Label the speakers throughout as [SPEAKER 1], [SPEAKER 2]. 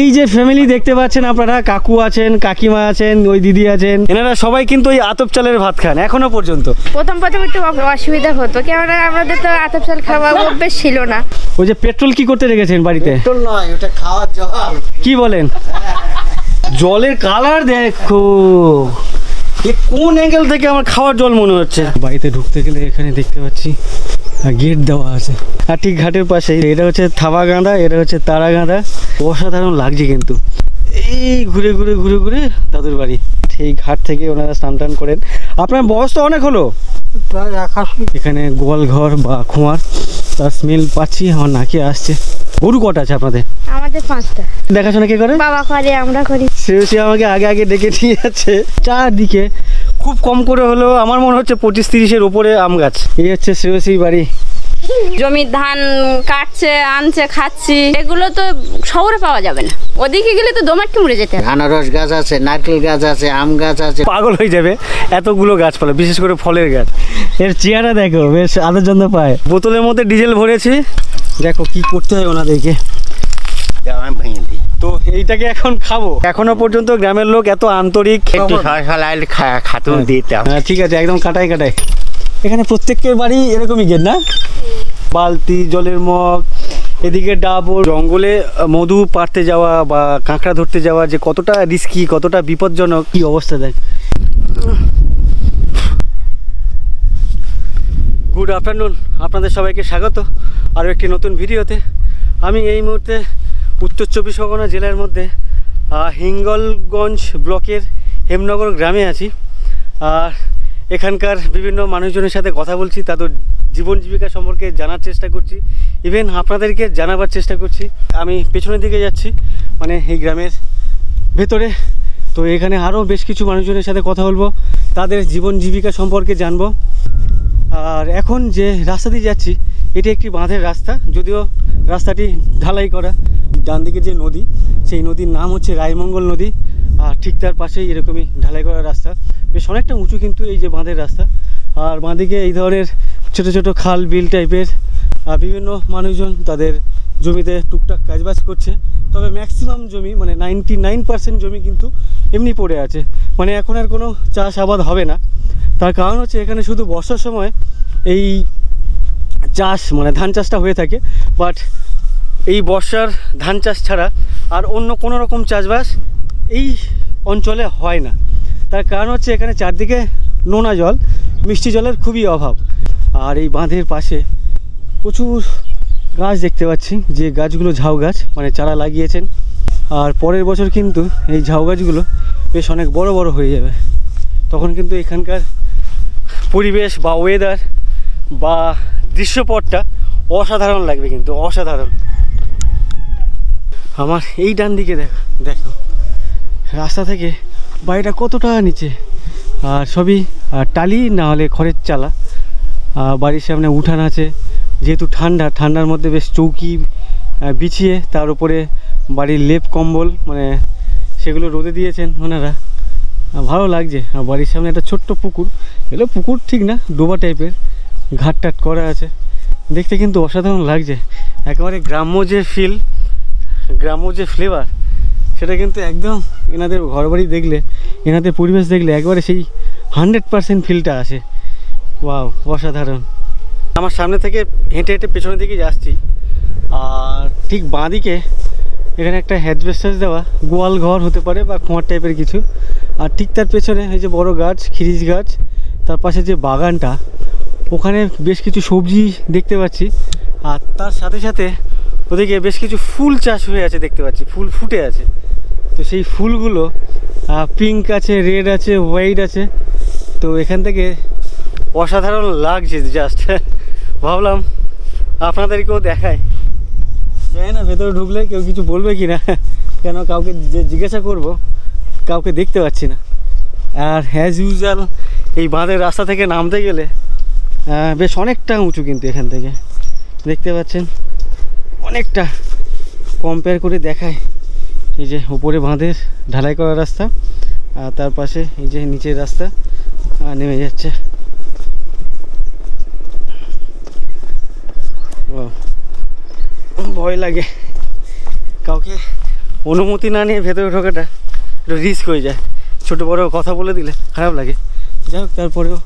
[SPEAKER 1] এই যে ফ্যামিলি দেখতে পাচ্ছেন আপনারা, কাকু আছেন, কাকিমা আছেন, ওই দিদি আছেন, এনারা সবাই কিন্তু ওই আতপ চালের ভাত খান এখনো পর্যন্ত।
[SPEAKER 2] প্রথম একটু অসুবিধা হতো, কেননা আমাদের তো আতপ চাল খাওয়া অভ্যেস ছিল না।
[SPEAKER 1] ওই যে পেট্রোল কি করতে রেখেছেন বাড়িতে?
[SPEAKER 3] পেট্রোল নয়, ওটা খাওয়ার জল।
[SPEAKER 1] কি বলেন? জলের কালার দেখো, কোন অ্যাঙ্গেল থেকে আমার খাওয়ার জল মনে হচ্ছে। বাড়িতে ঢুকতে গেলে এখানে দেখতে পাচ্ছি গেট দেওয়া আছে, আর ঠিক ঘাটের পাশে এটা হচ্ছে থাবা গাঁদা, এটা হচ্ছে তারা গাঁদা। অসাধারণ লাগছে কিন্তু। এই ঘুরে ঘুরে ঘুরে ঘুরে দাদুর বাড়ি, সেই ঘাট থেকে ওনারা স্নান টান করেন। আপনার বয়স তো অনেক হলো,
[SPEAKER 3] প্রায় 81।
[SPEAKER 1] এখানে গোয়াল ঘর বা খোঁয়ার তার স্মেল পাচ্ছি, আমার নাকে আসছে। গরু কটা আছে আপনাদের?
[SPEAKER 2] আমাদের 5টা।
[SPEAKER 1] দেখাশোনা কে করে?
[SPEAKER 2] বাবা করে, আমরা করি।
[SPEAKER 1] সে আমাকে আগে আগে ডেকে নিয়ে যাচ্ছে। চারদিকে খুব কম করে হলেও আমার মনে হচ্ছে 25-30-এর উপরে আম গাছ। এই হচ্ছে শ্রেয়সী বাড়ি।
[SPEAKER 4] জমির ধান কাটছে, আনছে, খাচ্ছি, এগুলো তো শহরে পাওয়া যাবে না। ওদিকে গেলে তো দোমাট্টি মরে যেতে হবে।
[SPEAKER 3] আনারস গাছ আছে, নারকেল গাছ আছে, আম গাছ আছে।
[SPEAKER 1] পাগল হয়ে যাবে এতগুলো গাছপালা, বিশেষ করে ফলের গাছ। এর চেহারা দেখো, বেশ আদর জন্য পায়। বোতলের মধ্যে ডিজেল ভরেছি, দেখো কি করতে হয় ওনাদেরকে। তো এইটাকে এখন খাবো। এখনো পর্যন্ত গ্রামের লোক এত আন্তরিক।
[SPEAKER 3] একটু সরাসরি খাতুন দিতে হবে।
[SPEAKER 1] ঠিক আছে, একদম কাটাই কাটাই। এখানে প্রত্যেকের বাড়ি এরকমই গেট না? বালতি, জলের মগ, এদিকে ডাবর। জঙ্গলে মধু পাড়তে যাওয়া বা কাঁকড়া ধরতে যাওয়া যে কতটা রিস্কি, কতটা বিপজ্জনক, কি অবস্থা দেখ। গুড আফটারনুন, আপনাদের সবাইকে স্বাগত আরও একটি নতুন ভিডিওতে। আমি এই মুহূর্তে উত্তর 24 পরগনা জেলার মধ্যে হিঙ্গলগঞ্জ ব্লকের হেমনগর গ্রামে আছি। আর এখানকার বিভিন্ন মানুষজনের সাথে কথা বলছি, তাদের জীবন জীবিকা সম্পর্কে জানার চেষ্টা করছি, ইভেন আপনাদেরকে জানাবার চেষ্টা করছি। আমি পেছনের দিকে যাচ্ছি, মানে এই গ্রামের ভেতরে। তো এখানে আরও বেশ কিছু মানুষজনের সাথে কথা বলবো, তাদের জীবন জীবিকা সম্পর্কে জানবো। আর এখন যে রাস্তা দিয়ে যাচ্ছি, এটি একটি বাঁধের রাস্তা, যদিও রাস্তাটি ঢালাই করা। ডান দিকে যে নদী, সেই নদীর নাম হচ্ছে রায়মঙ্গল নদী, আর ঠিক তার পাশেই এরকমই ঢালাই করা রাস্তা। বেশ অনেকটা উঁচু কিন্তু এই যে বাঁধের রাস্তা। আর বাঁদিকে এই ধরনের ছোট ছোট খাল বিল টাইপের বিভিন্ন মানুষজন তাদের জমিতে টুকটাক কাজবাজ করছে। তবে ম্যাক্সিমাম জমি, মানে 99% জমি কিন্তু এমনি পড়ে আছে, মানে এখন আর কোনো চাষ আবাদ হবে না। তার কারণ হচ্ছে এখানে শুধু বর্ষার সময় এই চাষ, মানে ধান চাষটা হয়ে থাকে। বাট এই বর্ষার ধান চাষ ছাড়া আর অন্য কোনো রকম চাষবাস এই অঞ্চলে হয় না। তার কারণ হচ্ছে এখানে চারদিকে নোনা জল, মিষ্টি জলের খুবই অভাব। আর এই বাঁধের পাশে প্রচুর গাছ দেখতে পাচ্ছি, যে গাছগুলো ঝাউ গাছ, মানে চারা লাগিয়েছেন। আর পরের বছর কিন্তু এই ঝাউ গাছগুলো বেশ অনেক বড় বড় হয়ে যাবে। তখন কিন্তু এখানকার পরিবেশ বা ওয়েদার বা দৃশ্যপটটা অসাধারণ লাগবে, কিন্তু অসাধারণ। আমার এই ডান দিকে দেখো রাস্তা থেকে বাড়িটা কতটা নিচে, আর সবই টালি না হলে খড়ের চালা। বাড়ির সামনে উঠান আছে, যেহেতু ঠান্ডার মধ্যে বেশ চৌকি বিছিয়ে তার উপরে বাড়ির লেপ কম্বল, মানে সেগুলো রোদে দিয়েছেন ওনারা, ভালো লাগছে। আর বাড়ির সামনে একটা ছোট্ট পুকুর, এগুলো পুকুর ঠিক না, ডোবা টাইপের, ঘাট টাট করা আছে, দেখতে কিন্তু অসাধারণ লাগছে। একেবারে গ্রাম্য যে ফিল, গ্রাম্য যে ফ্লেভার, সেটা কিন্তু একদম এনাদের ঘরবাড়ি দেখলে, এনাদের পরিবেশ দেখলে একবারে সেই 100% ফিলটা আসে। ওয়াও, অসাধারণ। আমার সামনে থেকে হেঁটে হেঁটে পেছনের দিকে যাচ্ছি, আর ঠিক বাঁ দিকে এখানে একটা হ্যাজবেস্টাস দেওয়া গোয়াল ঘর হতে পারে বা খোঁয়ার টাইপের কিছু। আর ঠিক তার পেছনে এই যে বড় গাছ, খিরিস গাছ, তার পাশে যে বাগানটা, ওখানে বেশ কিছু সবজি দেখতে পাচ্ছি। আর তার সাথে সাথে ওদিকে বেশ কিছু ফুল চাষ হয়ে আছে দেখতে পাচ্ছি, ফুল ফুটে আছে। তো সেই ফুলগুলো পিঙ্ক আছে, রেড আছে, হোয়াইট আছে। তো এখান থেকে অসাধারণ লাগছে, জাস্ট ভাবলাম আপনাদেরকেও দেখায়। জানি না ভেতরে ঢুকলে কেউ কিছু বলবে কি না, কেন কাউকে যে জিজ্ঞাসা করব, কাউকে দেখতে পাচ্ছি না। আর অ্যাজ ইউজুয়াল এই বাঁধের রাস্তা থেকে নামতে গেলে বেশ অনেকটা উঁচু, কিন্তু এখান থেকে দেখতে পাচ্ছেন অনেকটা কম্পেয়ার করে দেখায়। এই যে উপরে বাঁধের ঢালাই করা রাস্তা, আর তার পাশে এই যে নিচের রাস্তা নেমে যাচ্ছে। ভয় লাগে, কাউকে অনুমতি না নিয়ে ভেতরে ঢোকাটা একটু রিস্ক হয়ে যায়, ছোটো বড়ো কথা বলে দিলে খারাপ লাগে। যাই হোক, তারপরেও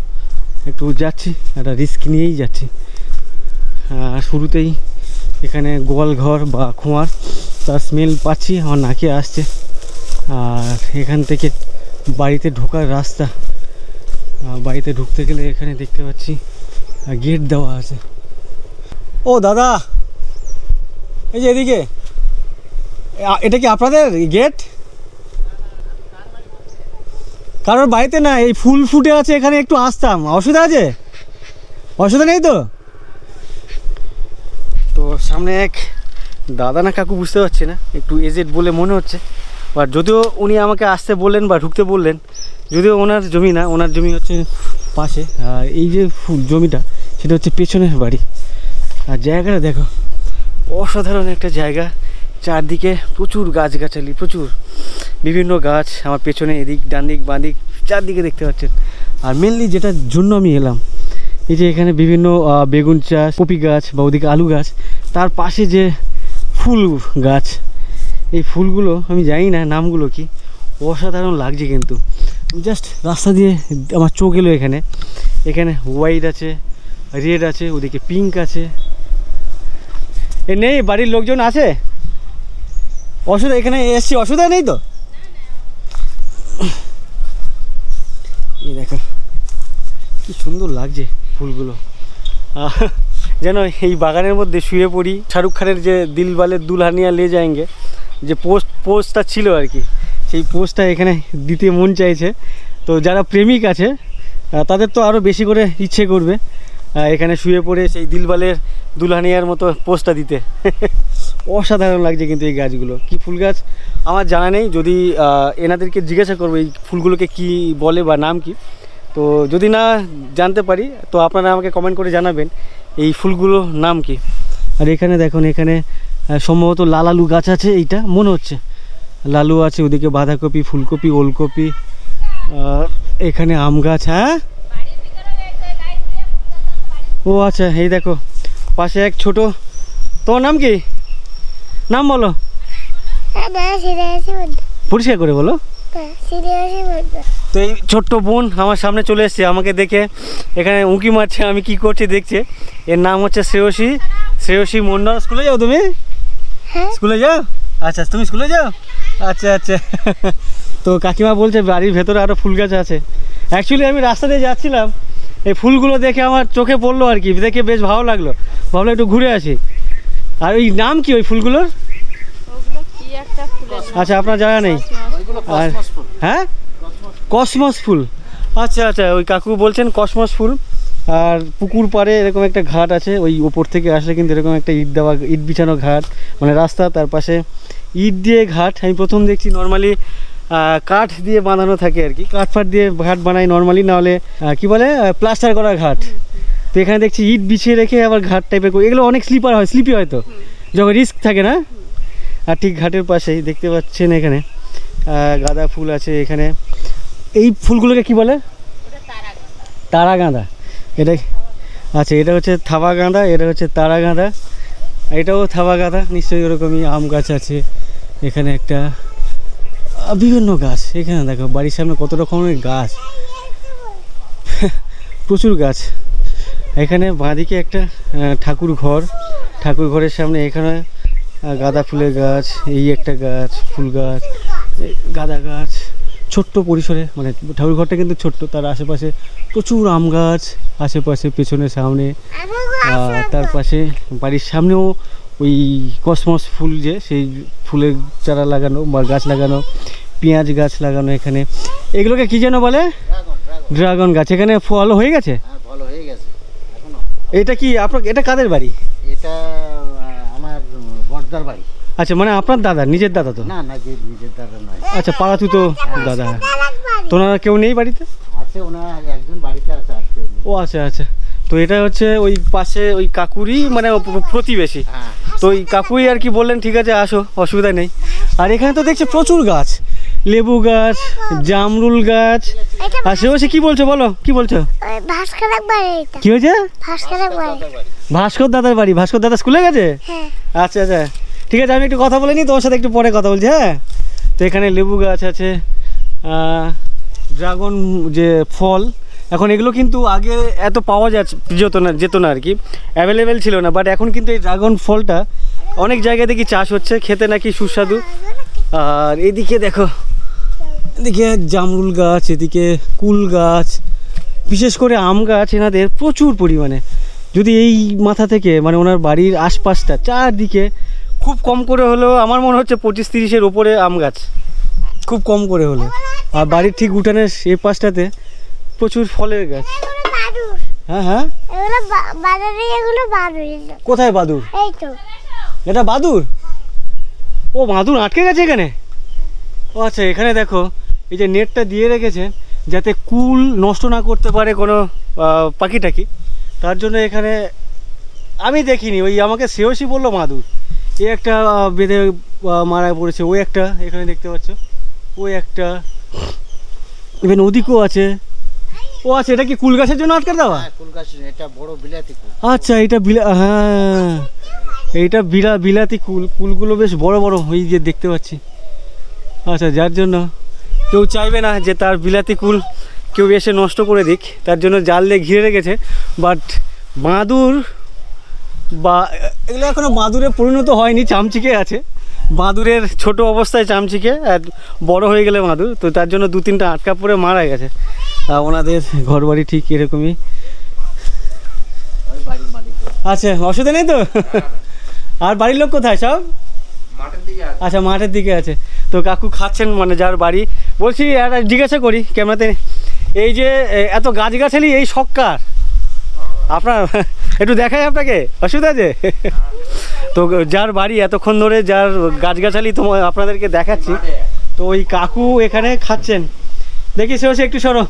[SPEAKER 1] একটু যাচ্ছি, একটা রিস্ক নিয়েই যাচ্ছি। শুরুতেই এখানে গোয়াল ঘর বা খোঁয়ার তার স্মেল পাচ্ছি, আমার নাকে আসছে। আর এখান থেকে বাড়িতে ঢোকার রাস্তা, বাড়িতে ঢুকতে গেলে এখানে দেখতে পাচ্ছি গেট দেওয়া আছে। ও দাদা, এই যে এদিকে, এটা কি আপনাদের গেট? কারোর বাড়িতে না, এই ফুল ফুটে আছে, এখানে একটু আসতাম। অসুবিধা আছে? অসুবিধা নেই তো? তো সামনে এক দাদা না কাকু বুঝতে পারছি না, একটু এজেড বলে মনে হচ্ছে। বা যদিও উনি আমাকে আসতে বললেন বা ঢুকতে বললেন, যদিও ওনার জমি না, ওনার জমি হচ্ছে পাশে। আর এই যে জমিটা, সেটা হচ্ছে পেছনের বাড়ি। আর জায়গাটা দেখো, অসাধারণ একটা জায়গা। চারদিকে প্রচুর গাছগাছালি, প্রচুর বিভিন্ন গাছ। আমার পেছনে এদিক, ডান দিক, বাঁ দিক, চারদিকে দেখতে পাচ্ছেন। আর মেনলি যেটার জন্য আমি এলাম, এই যে এখানে বিভিন্ন বেগুন চাষ, কপি গাছ বা ওদিকে আলু গাছ, তার পাশে যে ফুল গাছ, এই ফুলগুলো আমি জানি না নামগুলো কি, অসাধারণ লাগছে। কিন্তু জাস্ট রাস্তা দিয়ে আমার চোখ এলো এখানে। এখানে হোয়াইট আছে, রেড আছে, ওদিকে পিঙ্ক আছে। এ নেই, বাড়ির লোকজন আছে? অসুবিধা, এখানে এসছি, অসুবিধা নেই তো? এই দেখো কি সুন্দর লাগছে ফুলগুলো। যেন এই বাগানের মধ্যে শুয়ে পড়ি। শাহরুখ খানের যে দিলওয়ালে দুলহানিয়া লে যায়েঙ্গে যে পোস্টটা ছিল আর কি, সেই পোস্টটা এখানে দিতে মন চাইছে। তো যারা প্রেমিক আছে তাদের তো আরও বেশি করে ইচ্ছে করবে এখানে শুয়ে পড়ে সেই দিলওয়ালের দুলহানিয়ার মতো পোস্টটা দিতে। অসাধারণ লাগছে কিন্তু এই গাছগুলো। কি ফুল গাছ আমার জানা নেই, যদি এনাদেরকে জিজ্ঞাসা করবো এই ফুলগুলোকে কি বলে বা নাম কি। তো যদি না জানতে পারি তো আপনারা আমাকে কমেন্ট করে জানাবেন এই ফুলগুলোর নাম কি। আর এখানে দেখুন, এখানে সম্ভবত লাল আলু গাছ আছে, এইটা মনে হচ্ছে লালু আছে। ওদিকে বাঁধাকপি, ফুলকপি, ওলকপি, এখানে আম গাছ। হ্যাঁ, ও আচ্ছা, এই দেখো পাশে এক ছোট, তোমার নাম কি? নাম বলো, পরিষ্কার করে বলো। তো এই ছোট্ট বোন আমার সামনে চলে এসছে, আমাকে দেখে এখানে উঁকি মারছে আমি কি করছি দেখছে। এর নাম হচ্ছে শ্রেয়সী, শ্রেয়সী মন্ডল। স্কুলে যাও তুমি? স্কুলে যাও? আচ্ছা, তুমি স্কুলে যাও? আচ্ছা আচ্ছা। তো কাকিমা বলছে বাড়ির ভেতরে আরও ফুল গাছ আছে। অ্যাকচুয়ালি আমি রাস্তা দিয়ে যাচ্ছিলাম, এই ফুলগুলো দেখে আমার চোখে পড়লো আর কি, দেখে বেশ ভালো লাগলো, ভাবলাম একটু ঘুরে আসি। আর ওই নাম কি ওই ফুলগুলোর? আচ্ছা, আপনার জানা নেই? আর হ্যাঁ, কসমস ফুল। আচ্ছা আচ্ছা, ওই কাকু বলছেন কসমস ফুল। আর পুকুর পাড়ে এরকম একটা ঘাট আছে, ওই ওপর থেকে আসলে কিন্তু এরকম একটা ইট দেওয়া, ইট বিছানো ঘাট, মানে রাস্তা, তার পাশে ইট দিয়ে ঘাট। আমি প্রথম দেখছি নর্মালি কাঠ দিয়ে বানানো থাকে আর কি, কাঠ ফাট দিয়ে ঘাট বানায় নর্মালি, নাহলে কি বলে প্লাস্টার করা ঘাট। তো এখানে দেখছি ইট বিছিয়ে রেখে আবার ঘাট টাইপের, এগুলো অনেক স্লিপার হয়, স্লিপি হয়তো, যখন রিস্ক থাকে না। আর ঠিক ঘাটের পাশেই দেখতে পাচ্ছেন এখানে গাঁদা ফুল আছে। এখানে এই ফুলগুলোকে কি বলে? তারা গাঁদা। এটা আচ্ছা, এটা হচ্ছে থাবা গাঁদা, এটা হচ্ছে তারা গাঁদা, এটাও থাবা গাঁদা নিশ্চয়ই। ওরকমই আম গাছ আছে এখানে, একটা বিভিন্ন গাছ। এখানে দেখো বাড়ির সামনে কত রকমের গাছ, প্রচুর গাছ। এখানে বাঁদিকে একটা ঠাকুর ঘর, ঠাকুর ঘরের সামনে এখানে গাঁদা ফুলের গাছ, এই একটা গাছ, ফুল গাছ, গাঁদা গাছ, ছোট্ট পরিসরে, মানে ঠাকুর ঘরটা কিন্তু ছোট্ট, তার আশেপাশে প্রচুর আম গাছ, আশেপাশে পেছনে সামনে। তার পাশে বাড়ির সামনেও ওই কসমস ফুল, যে সেই ফুলের চারা লাগানো বা গাছ লাগানো, পেঁয়াজ গাছ লাগানো এখানে। এগুলোকে কি যেন বলে? ড্রাগন গাছ। এখানে ফল হয়ে গেছে?
[SPEAKER 3] ফল হয়ে গেছে এখনো।
[SPEAKER 1] এটা কি আপনার, এটা কাদের বাড়ি?
[SPEAKER 3] এটা আমার বড়দার বাড়ি।
[SPEAKER 1] আচ্ছা, মানে আপনার দাদা, নিজের দাদা তো?
[SPEAKER 3] না না, যে নিজের দাদা নয়।
[SPEAKER 1] আচ্ছা, পাড়াতু তো দাদা। তোনারা কেউ নেই বাড়িতে?
[SPEAKER 3] আছে, ওনার একজন বাড়িতে আছে, আজকে।
[SPEAKER 1] ও আচ্ছা আচ্ছা। তো এটা হচ্ছে ওই পাশে ওই কাকুরই, মানে প্রতিবেশী। তো ওই কাকুই আর কি বললেন ঠিক আছে আসো, অসুবিধা নেই। আর এখানে তো দেখছি প্রচুর গাছ, লেবু গাছ, জামরুল গাছ। আর সে বসে কি বলছো, বলো কি বলছো? কি হয়েছে? ভাস্কর দাদার বাড়ি। ভাস্কর দাদা স্কুলে গেছে? আচ্ছা আচ্ছা। ঠিক আছে, আমি একটু কথা বলে নিই, তোমার সাথে একটু পরে কথা বলছি। হ্যাঁ, তো এখানে লেবু গাছ আছে, ড্রাগন যে ফল, এখন এগুলো কিন্তু আগে এত পাওয়া যেত না আর কি, অ্যাভেলেবেল ছিল না, বাট এখন কিন্তু এই ড্রাগন ফলটা অনেক জায়গায় দেখি চাষ হচ্ছে, খেতে নাকি সুস্বাদু। আর এদিকে দেখো, এদিকে জামরুল গাছ, এদিকে কুল গাছ, বিশেষ করে আম গাছ এনাদের প্রচুর পরিমাণে। যদি এই মাথা থেকে মানে ওনার বাড়ির আশপাশটা চারদিকে খুব কম করে হলেও আমার মনে হচ্ছে 25-30-এর ওপরে আম গাছ, খুব কম করে হলো। আর বাড়ির ঠিক উঠানের এই পাশটাতে প্রচুর ফলের গাছ। হ্যাঁ হ্যাঁ, কোথায় বাদুর? এটা বাদুর? ও বাদুর আটকে গেছে এখানে? ও আচ্ছা, এখানে দেখো এই যে নেটটা দিয়ে রেখেছে যাতে কুল নষ্ট না করতে পারে কোনো পাখি টাকি, তার জন্য এখানে আমি দেখিনি, ওই আমাকে শ্রেয়সী বললো মাদুর। এই একটা বেঁধে মারা পড়েছে, ওই একটা এখানে দেখতে পাচ্ছ, ওই একটা, ইভেন ওদিকেও আছে। ও আচ্ছা, এটা কি কুল গাছের জন্য আটকে দেওয়া?
[SPEAKER 3] কুল গাছ, এটা বড় বিলাতি কুল।
[SPEAKER 1] আচ্ছা, এটা হ্যাঁ, এইটা বিলাতি কুল, কুলগুলো বেশ বড় বড় হয়ে যে দেখতে পাচ্ছি। আচ্ছা, যার জন্য কেউ চাইবে না যে তার বিলাতি কুল কেউ এসে নষ্ট করে দিক, তার জন্য জাল দিয়ে ঘিরে রেখেছে। বাট বাঁদুর বা এগুলো এখনও বাঁদুরে পরিণত হয়নি, চামচিকে আছে, বাঁদুরের ছোট অবস্থায় চামচিকে, আর বড় হয়ে গেলে বাঁদুর, তো তার জন্য 2-3টা আটকা পড়ে মারা গেছে। ওনাদের ঘর বাড়ি ঠিক এরকমই। আচ্ছা, অসুবিধা নেই তো? আর বাড়ির লোক কোথায় সব? আচ্ছা, মাঠের দিকে আছে। তো কাকু খাচ্ছেন, মানে যার বাড়ি। বলছি একটা জিজ্ঞাসা করি ক্যামেরাতে, এই যে এত গাছগাছালি, এই শখ কার আপনার? একটু দেখাই আপনাকে, অসুবিধা আছে? তো যার বাড়ি এতক্ষণ ধরে, যার গাছগাছালি তোমার আপনাদেরকে দেখাচ্ছি, তো ওই কাকু এখানে খাচ্ছেন। দেখি সে একটু সরো।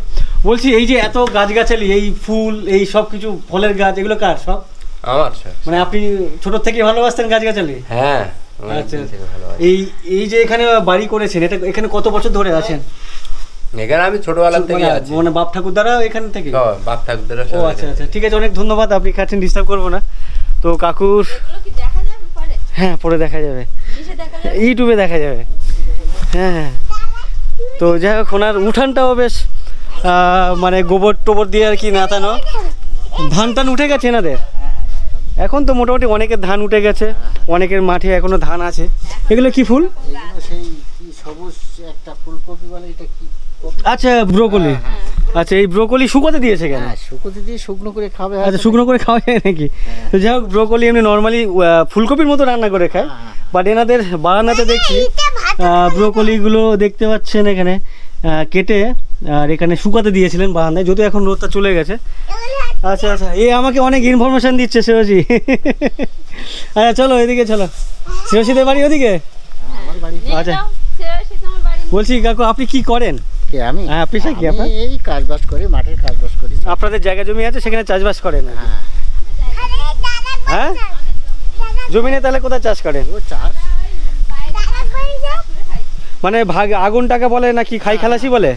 [SPEAKER 1] বলছি এই যে এত গাছগাছালি, এই ফুল, এই সব কিছু ফলের গাছ, এগুলো কার সব?
[SPEAKER 5] আমার।
[SPEAKER 1] মানে আপনি ছোট থেকে ভালোবাসতেন গাছগাছালি?
[SPEAKER 5] হ্যাঁ।
[SPEAKER 1] আচ্ছা, এই যে এখানে বাড়ি করেছেন, এটা এখানে কত বছর ধরে আছেন?
[SPEAKER 5] এখানে আমি ছোটবেলা থেকে আছি।
[SPEAKER 1] মানে বাপ ঠাকুর দ্বারা এখান থেকে?
[SPEAKER 5] বাপ ঠাকুর দ্বারা।
[SPEAKER 1] ও আচ্ছা আচ্ছা, ঠিক আছে, অনেক ধন্যবাদ, আপনি খাচ্ছেন, ডিস্টার্ব করবো না। তো কাকুর, হ্যাঁ পরে দেখা যাবে, ইউটিউবে দেখা যাবে। হ্যাঁ হ্যাঁ, তো যাই হোক, ওনার উঠানটাও বেশ মানে গোবর টোবর দিয়ে আর কি নাতানো। ধান টান উঠে গেছে এনাদের? এখন তো মোটামুটি অনেকের ধান উঠে গেছে, অনেকের মাঠে এখনো ধান আছে। এগুলো কি ফুল?
[SPEAKER 3] এগুলো সেই কি সবুজ একটা ফুলকপি বলে, এটা কি?
[SPEAKER 1] আচ্ছা, ব্রোকলি। আচ্ছা, এই ব্রোকলি শুকোতে দিয়েছে কেন?
[SPEAKER 3] শুকোতে দিয়ে শুকনো করে খাবে।
[SPEAKER 1] আচ্ছা, শুকনো করে খাওয়া যায় নাকি? তো যাই হোক, ব্রোকলি এমনি নর্মালি ফুলকপির মতো রান্না করে খায়, বাট এনাদের বাগানাতে দেখছি ব্রোকলিগুলো দেখতে পাচ্ছেন এখানে কেটে, আর এখানে শুকাতে দিয়েছিলেন বারান্দায়, যদিও এখন রোদটা চলে গেছে। আচ্ছা আচ্ছা, এই আমাকে অনেক ইনফরমেশন দিচ্ছে শ্রেয়সী। আচ্ছা চলো, এদিকে চলো। শ্রেয়সীদের বাড়ি ওদিকে? আচ্ছা, বলছি কাকু আপনি কি করেন?
[SPEAKER 3] আমি?
[SPEAKER 1] হ্যাঁ, পেশা কি আপনার?
[SPEAKER 3] এই কাজবাজ করি, মাঠের কাজবাজ করি।
[SPEAKER 1] আপনাদের জায়গা জমি আছে, সেখানে চাষবাস করেন? হ্যাঁ, জমি নেই তাহলে কোথায় চাষ করেন?
[SPEAKER 3] ও চাষ
[SPEAKER 1] মানে ভাগ আগুন টাকা বলে নাকি খাই খালাসি বলে?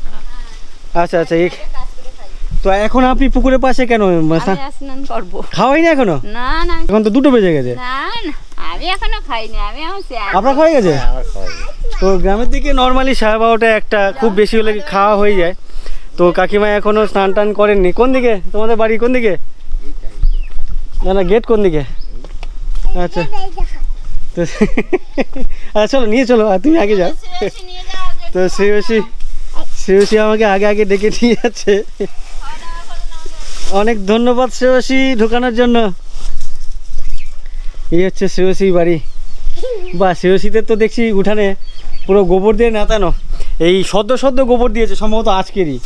[SPEAKER 1] আচ্ছা আচ্ছা, তো এখন আপনি পুকুরের পাশে কেন?
[SPEAKER 4] স্নান করবো।
[SPEAKER 1] খাওয়াই না এখনো?
[SPEAKER 4] না না,
[SPEAKER 1] এখন তো 2টো বেজে গেছে।
[SPEAKER 4] না না, আমি এখনো খাইনি, আমি এখন
[SPEAKER 1] আপনার খাওয়া গেছে? তো গ্রামের দিকে নর্মালি 12:30টা একটা, খুব বেশি হলে খাওয়া হয়ে যায়। তো কাকিমা এখনো স্নান টান করেননি। কোন দিকে তোমাদের বাড়ি? কোন দিকে? না না, গেট কোন দিকে? আচ্ছা, তো আচ্ছা চলো, নিয়ে চলো, আর তুমি আগে যাও। তো শ্রেয়সী আমাকে আগে আগে ডেকে নিয়ে যাচ্ছে। অনেক ধন্যবাদ শ্রেয়সী ঢোকানোর জন্য। এই হচ্ছে শ্রেয়সীর বাড়ি। বা শ্রেয়সীদের তো দেখছি উঠানে পুরো গোবর দিয়ে নাতানো, এই সদ্য গোবর দিয়েছে সম্ভবত আজকেরই,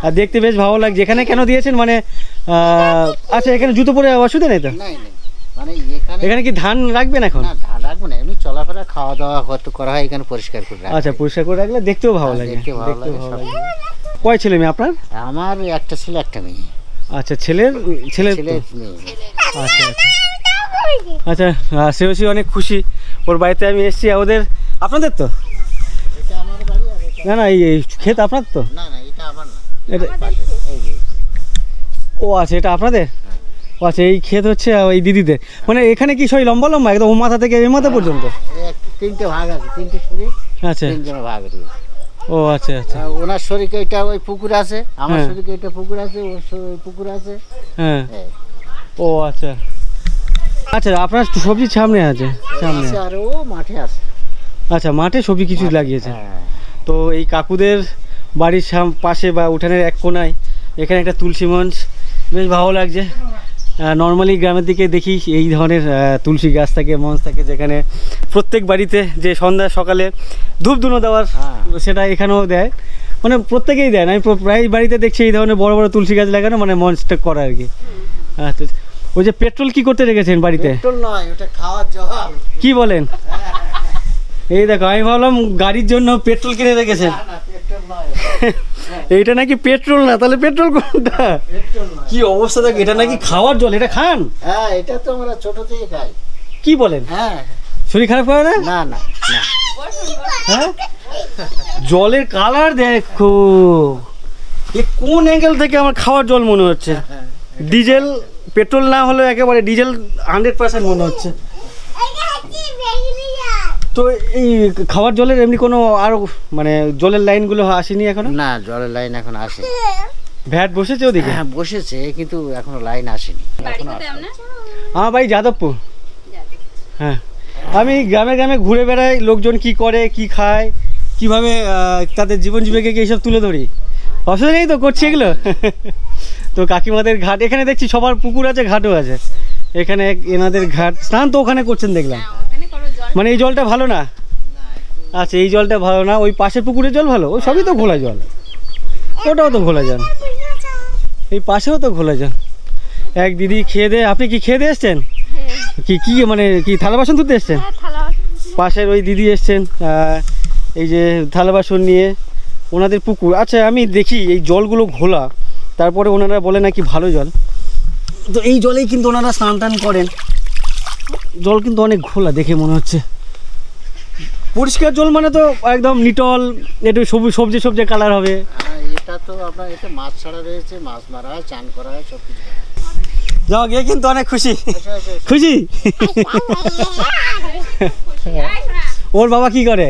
[SPEAKER 1] আর দেখতে বেশ ভালো লাগছে। এখানে কেন দিয়েছেন মানে? আচ্ছা, এখানে জুতো পরে অসুবিধা নেই তো?
[SPEAKER 3] মানে
[SPEAKER 1] এখানে কি ধান রাখবেন এখন?
[SPEAKER 3] না, ধান রাখবো না, এমনি চলাফেরা খাওয়া দাওয়া হয়তো করা হয়, এখানে পরিষ্কার করে রাখা।
[SPEAKER 1] আচ্ছা, পরিষ্কার করে রাখলে দেখতেও ভালো লাগে।
[SPEAKER 3] দেখতে ভালো লাগে।
[SPEAKER 1] কয় ছেলে মেয়ে আপনার?
[SPEAKER 3] আমার একটা ছেলে, একটা মেয়ে।
[SPEAKER 1] আচ্ছা, ছেলের
[SPEAKER 3] মেয়ে।
[SPEAKER 1] আচ্ছা আচ্ছা, আচ্ছা, শ্রেয়সী অনেক খুশি, ওর বাড়িতে আমি এসেছি। ওদের আপনাদের তো?
[SPEAKER 3] এটা আমার বাড়ি। আর
[SPEAKER 1] না না, এই ক্ষেত আপনার তো?
[SPEAKER 3] না না, এটা আমার না,
[SPEAKER 1] এটা, ও আচ্ছা, এটা আপনাদের? ও আচ্ছা, এই ক্ষেত হচ্ছে ওই দিদিদের, মানে এখানে কি সবাই লম্বা লম্বা একদম ও মাথা থেকে এই মাথা পর্যন্ত?
[SPEAKER 3] তিনটে ভাগ আছে, তিনটে শরীর,
[SPEAKER 1] আচ্ছা,
[SPEAKER 3] তিনজনের ভাগ আছে।
[SPEAKER 1] ও আচ্ছা আচ্ছা,
[SPEAKER 3] ওনার শরীরে এটা ওই পুকুর আছে, আমার
[SPEAKER 1] হ্যাঁ।
[SPEAKER 3] শরীরে এটা পুকুর আছে, ওর ওই পুকুর আছে।
[SPEAKER 1] হ্যাঁ,
[SPEAKER 3] হ্যাঁ।
[SPEAKER 1] ও আচ্ছা আচ্ছা, আপনার সবজি সামনে আছে, সামনে
[SPEAKER 3] আছে, আর ও মাঠে আছে।
[SPEAKER 1] আচ্ছা, মাঠে সবজি কিছু লাগিয়েছে।
[SPEAKER 3] হ্যাঁ।
[SPEAKER 1] তো এই কাকুদের বাড়ির পাশে বা উঠানের এক কোনায় এখানে একটা তুলসী মঞ্চ, বেশ ভালো লাগছে। নর্মালি গ্রামের দিকে দেখি এই ধরনের তুলসী গাছ থাকে, মঞ্চ থাকে, যেখানে প্রত্যেক বাড়িতে যে সন্ধ্যা সকালে ধূপ ধুনো দেওয়ার, সেটা এখানেও দেয়, মানে প্রত্যেকেই দেয় না, আমি প্রায় বাড়িতে দেখছি এই ধরনের বড় বড় তুলসী গাছ লাগানো, মানে মঞ্চটা করা আর কি। আচ্ছা, ওই যে পেট্রোল কি করতে রেখেছেন বাড়িতে?
[SPEAKER 3] পেট্রোল নয়, ওটা খাওয়ার জল।
[SPEAKER 1] কি বলেন? এই দেখো, আমি ভাবলাম গাড়ির জন্য পেট্রোল কিনে রেখেছেন।
[SPEAKER 3] না, পেট্রোল নয়।
[SPEAKER 1] এইটা নাকি পেট্রোল না, তাহলে পেট্রোল কোনটা?
[SPEAKER 3] পেট্রোল নয়।
[SPEAKER 1] কি অবস্থা দেখ, এটা নাকি খাওয়ার জল, এটা খান?
[SPEAKER 3] হ্যাঁ, এটা তো আমরা ছোট থেকে খাই।
[SPEAKER 1] কি বলেন?
[SPEAKER 3] হ্যাঁ।
[SPEAKER 1] শরীর খারাপ করে না?
[SPEAKER 3] না না না।
[SPEAKER 1] হ্যাঁ, জলের কালার দেখো, এ কোন অ্যাঙ্গেল থেকে আমার খাওয়ার জল মনে হচ্ছে। ডিজেল, পেট্রোল না হলেও একেবারে ডিজেল 100% মনে হচ্ছে। তো এই খাওয়ার জলের এমনি কোনো আরো মানে জলের লাইনগুলো আসেনি এখনো?
[SPEAKER 3] না, জলের লাইন এখন আসে।
[SPEAKER 1] ভ্যাট বসেছে ওদিকে?
[SPEAKER 3] হ্যাঁ, বসেছে, কিন্তু এখনো লাইন আসেনি।
[SPEAKER 4] বাড়ি কোথায় আপনার?
[SPEAKER 1] আমার বাড়ি যাদবপুর। হ্যাঁ, আমি গ্রামে গ্রামে ঘুরে বেড়াই, লোকজন কি করে, কি খায়, কিভাবে তাদের জীবন জীবিকাকে এইসব তুলে ধরি। অসুবিধা নেই তো, করছি এগুলো। তো কাকিমাদের ঘাট, এখানে দেখছি সবার পুকুর আছে, ঘাটও আছে। এখানে এনাদের ঘাট, স্নান তো ওখানে করছেন দেখলাম।
[SPEAKER 4] ওখানে করো জল।
[SPEAKER 1] মানে এই জলটা ভালো না? আচ্ছা, এই জলটা ভালো না, ওই পাশের পুকুরের জল ভালো? ওই সবই তো ঘোলা জল, ওটাও তো ঘোলা জল, এই পাশেও তো ঘোলা জল। এক দিদি খেয়ে দে, আপনি কি খেয়ে দিয়ে এসছেন? কি কি মানে কি থালা বাসন ধুতে এসছেন? পাশের ওই দিদি এসছেন এই যে থালা বাসন নিয়ে, ওনাদের পুকুর। আচ্ছা, আমি দেখি এই জলগুলো ঘোলা, তারপরে ওনারা বলে নাকি ভালো জল। তো এই জলেই কিন্তু ওনারা স্নান টান করেন। জল কিন্তু অনেক ঘোলা দেখে মনে হচ্ছে। পরিষ্কার জল মানে তো একদম নিটল, একটু সবুজ সবজি সবজি কালার হবে।
[SPEAKER 3] এটা তো আপনার, এটা মাছ ছাড়া রয়েছে, মাছ মারা হয়, চান করা হয়, সব কিছু।
[SPEAKER 1] যাও, গিয়ে কিন্তু অনেক খুশি। খুশি? ওর বাবা কি করে?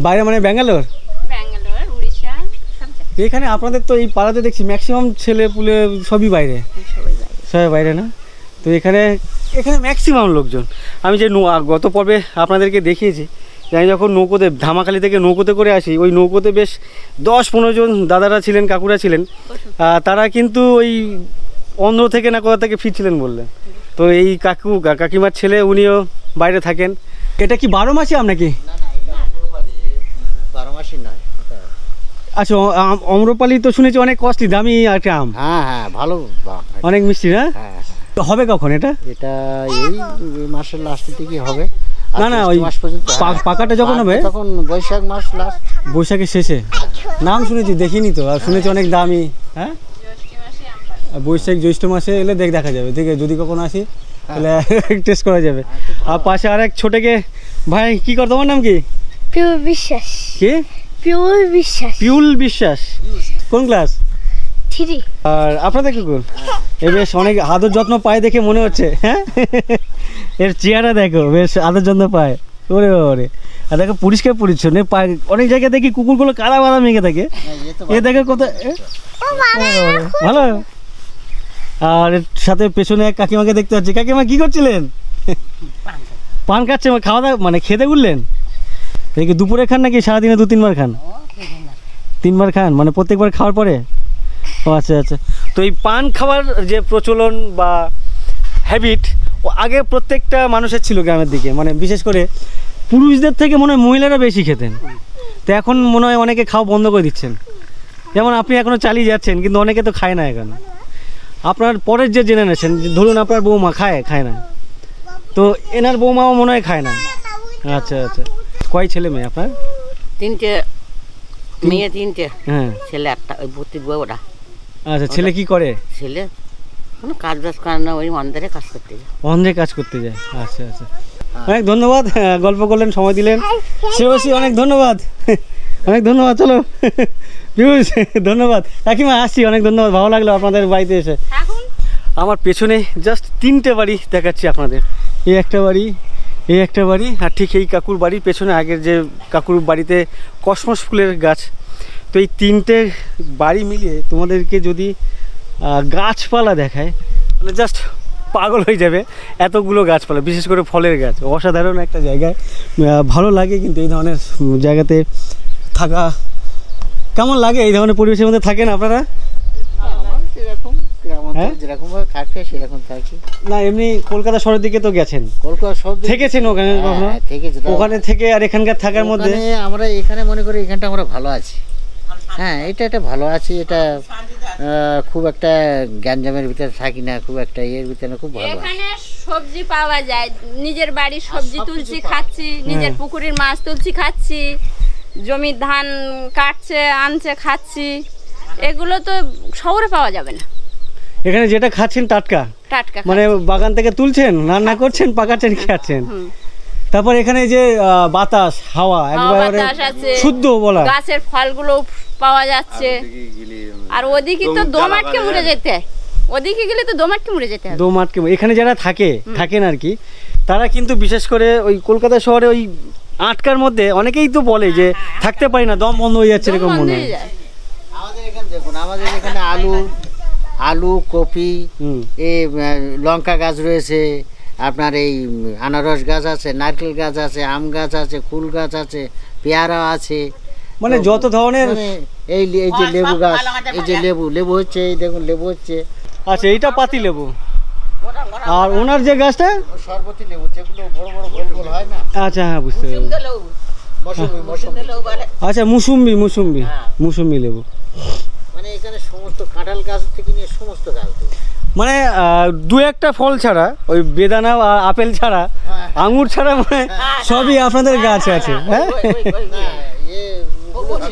[SPEAKER 1] বাইরে মানে ব্যাঙ্গালোর?
[SPEAKER 4] ব্যাঙ্গালোর, উড়িষ্যা, সব জায়গায়।
[SPEAKER 1] এখানে আপনাদের তো এই পাড়াতে দেখছি ম্যাক্সিমাম ছেলে পুলে সবই বাইরে, সবাই বাইরে না? তো এখানে এখানে ম্যাক্সিমাম লোকজন, আমি যে গত পর্বে আপনাদেরকে দেখিয়েছি যে আমি যখন নৌকোতে ধামাখালি থেকে নৌকোতে করে আসি, ওই নৌকোতে বেশ 10-15 জন দাদারা ছিলেন, কাকুরা ছিলেন। তারা কিন্তু ওই অন্ধ্র থেকে না কোথা থেকে ফিরছিলেন বললেন। তো এই কাকিমার ছেলে, উনিও বাইরে থাকেন। এটা কি 12 মাসই আম নাকি?
[SPEAKER 3] 12 মাসই নয়।
[SPEAKER 1] আচ্ছা, অম্রপালি তো শুনেছি অনেক কস্টলি, দামি একটা আম।
[SPEAKER 3] হ্যাঁ হ্যাঁ, ভালো দাম।
[SPEAKER 1] অনেক মিষ্টি না?
[SPEAKER 3] হ্যাঁ।
[SPEAKER 1] তো হবে কখন এটা?
[SPEAKER 3] এটা এই মাসের লাস্টের দিকে হবে।
[SPEAKER 1] না না, ওই
[SPEAKER 3] মাস পর্যন্ত
[SPEAKER 1] পাকাটা যখন হবে
[SPEAKER 3] তখন বৈশাখ মাস লাস্ট।
[SPEAKER 1] বৈশাখের শেষে? নাম শুনেছি, দেখিনি তো। আর শুনেছি অনেক দামি। হ্যাঁ, বৈশাখ জ্যৈষ্ঠ মাসে এলে দেখা যাবে। ঠিক আছে, যদি কখনো আসি তাহলে টেস্ট করা যাবে। আর পাশে আরেক ছোটকে ভাই, কি কর, তোমার নাম কি?
[SPEAKER 2] পিউল বিশ্বাস।
[SPEAKER 1] কি?
[SPEAKER 2] পিউল বিশ্বাস।
[SPEAKER 1] পিউল বিশ্বাস। কোন ক্লাস?
[SPEAKER 2] 3।
[SPEAKER 1] আর আপনাদের কুকুর এ বেশ অনেক আদর যত্ন পায় দেখে মনে হচ্ছে। হ্যাঁ, এর চেহারা দেখো, বেশ আদর যত্ন পায়। ওরে ওরে, আর দেখো পরিষ্কার পরিচ্ছন্ন পায়। অনেক জায়গায় দেখি কুকুরগুলো কাদা বাদা মেঘে থাকে, এ দেখো কোথায় ভালো। আর এর সাথে পেছনে এক কাকিমাকে দেখতে পাচ্ছি। কাকিমা কি করছিলেন? পান খাচ্ছে, খাওয়া দাওয়া মানে খেতে উঠলেন? দেখি দুপুরে খান নাকি সারাদিনে 2-3 বার খান? 3 বার খান, মানে প্রত্যেকবার খাওয়ার পরে? ও আচ্ছা আচ্ছা। তো এই পান খাওয়ার যে প্রচলন বা হ্যাবিট, ও আগে প্রত্যেকটা মানুষের ছিল গ্রামের দিকে, মানে বিশেষ করে পুরুষদের থেকে মনে হয় মহিলারা বেশি খেতেন। তো এখন মনে হয় অনেকে খাওয়া বন্ধ করে দিচ্ছেন। যেমন আপনি এখনও চালিয়ে যাচ্ছেন, কিন্তু অনেকে তো খায় না এখন। আপনার পরের যে জেনারেশন, ধরুন আপনার বৌমা খায় না, তো এনার বৌমাও মনে হয় খায় না। আচ্ছা আচ্ছা। কয় ছেলে মেয়ে আপনার?
[SPEAKER 6] 3টে মেয়ে, 3টে
[SPEAKER 1] হ্যাঁ,
[SPEAKER 6] ছেলে একটা। ওই ভর্তির বউ ওটা।
[SPEAKER 1] আচ্ছা, ছেলে কি করে?
[SPEAKER 6] ছেলে কোনো কাজ বাজ করে না, ওই অন্ধেরে কাজ করতে যায়।
[SPEAKER 1] অন্ধে কাজ করতে যায়? আচ্ছা আচ্ছা, অনেক ধন্যবাদ, গল্প করলেন, সময় দিলেন। শিবশ্রী, অনেক ধন্যবাদ, অনেক ধন্যবাদ। চলো পিউষ, ধন্যবাদ। কাকিমা, আসছি, অনেক ধন্যবাদ, ভালো লাগলো আপনাদের বাড়িতে এসে। আমার পেছনে জাস্ট 3টে বাড়ি দেখাচ্ছি আপনাদের। এই একটা বাড়ি, এই একটা বাড়ি, আর ঠিক এই কাকুর বাড়ির পেছনে আগের যে কাকুর বাড়িতে কসমস ফুলের গাছ। তো এই 3টে বাড়ি মিলিয়ে তোমাদেরকে যদি গাছপালা দেখায় মানে জাস্ট পাগল হয়ে যাবে। এতগুলো গাছপালা, বিশেষ করে ফলের গাছ, অসাধারণ একটা জায়গায়। ভালো লাগে কিন্তু এই ধরনের জায়গাতে থাকা। কেমন লাগে এই ধরনের পরিবেশের মধ্যে থাকেন আপনারা?
[SPEAKER 3] সেরকম যেরকম ভাবে থাকে সেরকম থাকি
[SPEAKER 1] না, এমনি কলকাতা শহরের দিকে তো গেছেন,
[SPEAKER 3] কলকাতা সব
[SPEAKER 1] থেকেছেন ওখানে কখনো?
[SPEAKER 3] থেকেছি।
[SPEAKER 1] ওখানে থেকে আর এখানকার থাকার মধ্যে
[SPEAKER 3] আমরা এখানে মনে করি এখানটা আমরা ভালো আছি। হ্যাঁ, এটা ভালো আছি। এটা খুব একটা গ্যাঞ্জামের ভিতরে থাকি না, খুব একটা এর ভিতরে খুব ভালো।
[SPEAKER 4] এখানে সবজি পাওয়া যায়, নিজের বাড়ির সবজি তুলছি খাচ্ছি, নিজের পুকুরের মাছ তুলছি খাচ্ছি, জমির ধান কাটছে আনছে খাচ্ছি। এগুলো তো শহরে পাওয়া যাবে না।
[SPEAKER 1] এখানে যেটা খাচ্ছেন টাটকা,
[SPEAKER 4] টাটকা
[SPEAKER 1] মানে বাগান থেকে তুলছেন, রান্না করছেন, পাকাচ্ছেন, খাচ্ছেন। তারপর এখানে যে বাতাস, হাওয়া একবারে শুদ্ধ বলা,
[SPEAKER 4] গাছের ফলগুলো পাওয়া যাচ্ছে। আর ওদিকে তো দম আটকে মরে যেতে, ওদিকে গেলে তো দম আটকে মরে যেতে হবে।
[SPEAKER 1] দম আটকে এখানে যারা থাকেন আর কি, তারা কিন্তু বিশেষ করে ওই কলকাতা শহরে ওই আটকার মধ্যে অনেকেই তো বলে যে থাকতে পারি না, দম বন্ধ হয়ে যাচ্ছে, এরকম মনে হয়।
[SPEAKER 3] আমাদের এখানে দেখুন, আমাদের এখানে আলু, কপি, এই লঙ্কা গাছ রয়েছে, আপনার এই আনারস গাছ আছে, নারকেল গাছ আছে, আম গাছ আছে, কুল গাছ আছে, পেয়ারা আছে,
[SPEAKER 1] মানে যত ধরনের।
[SPEAKER 3] এই যে লেবু গাছ, এই যে লেবু হচ্ছে, এই দেখুন লেবু হচ্ছে।
[SPEAKER 1] আচ্ছা, এইটা পাতি লেবু। আর ওনার যে গাছটা
[SPEAKER 3] সরবতি লেবু, যেগুলো বড় বড় গোল গোল হয় না।
[SPEAKER 1] আচ্ছা, হ্যাঁ, বুঝতে পেরেছি। আচ্ছা, মুসুম্বি লেবু।
[SPEAKER 3] মানে এখানে সমস্ত কাঁঠাল গাছ থেকে নিয়ে সমস্ত গাছ,
[SPEAKER 1] মানে দু একটা ফল ছাড়া, ওই বেদানা আর আপেল ছাড়া, আঙুর ছাড়া, মানে সবই আপনাদের গাছ আছে। হ্যাঁ,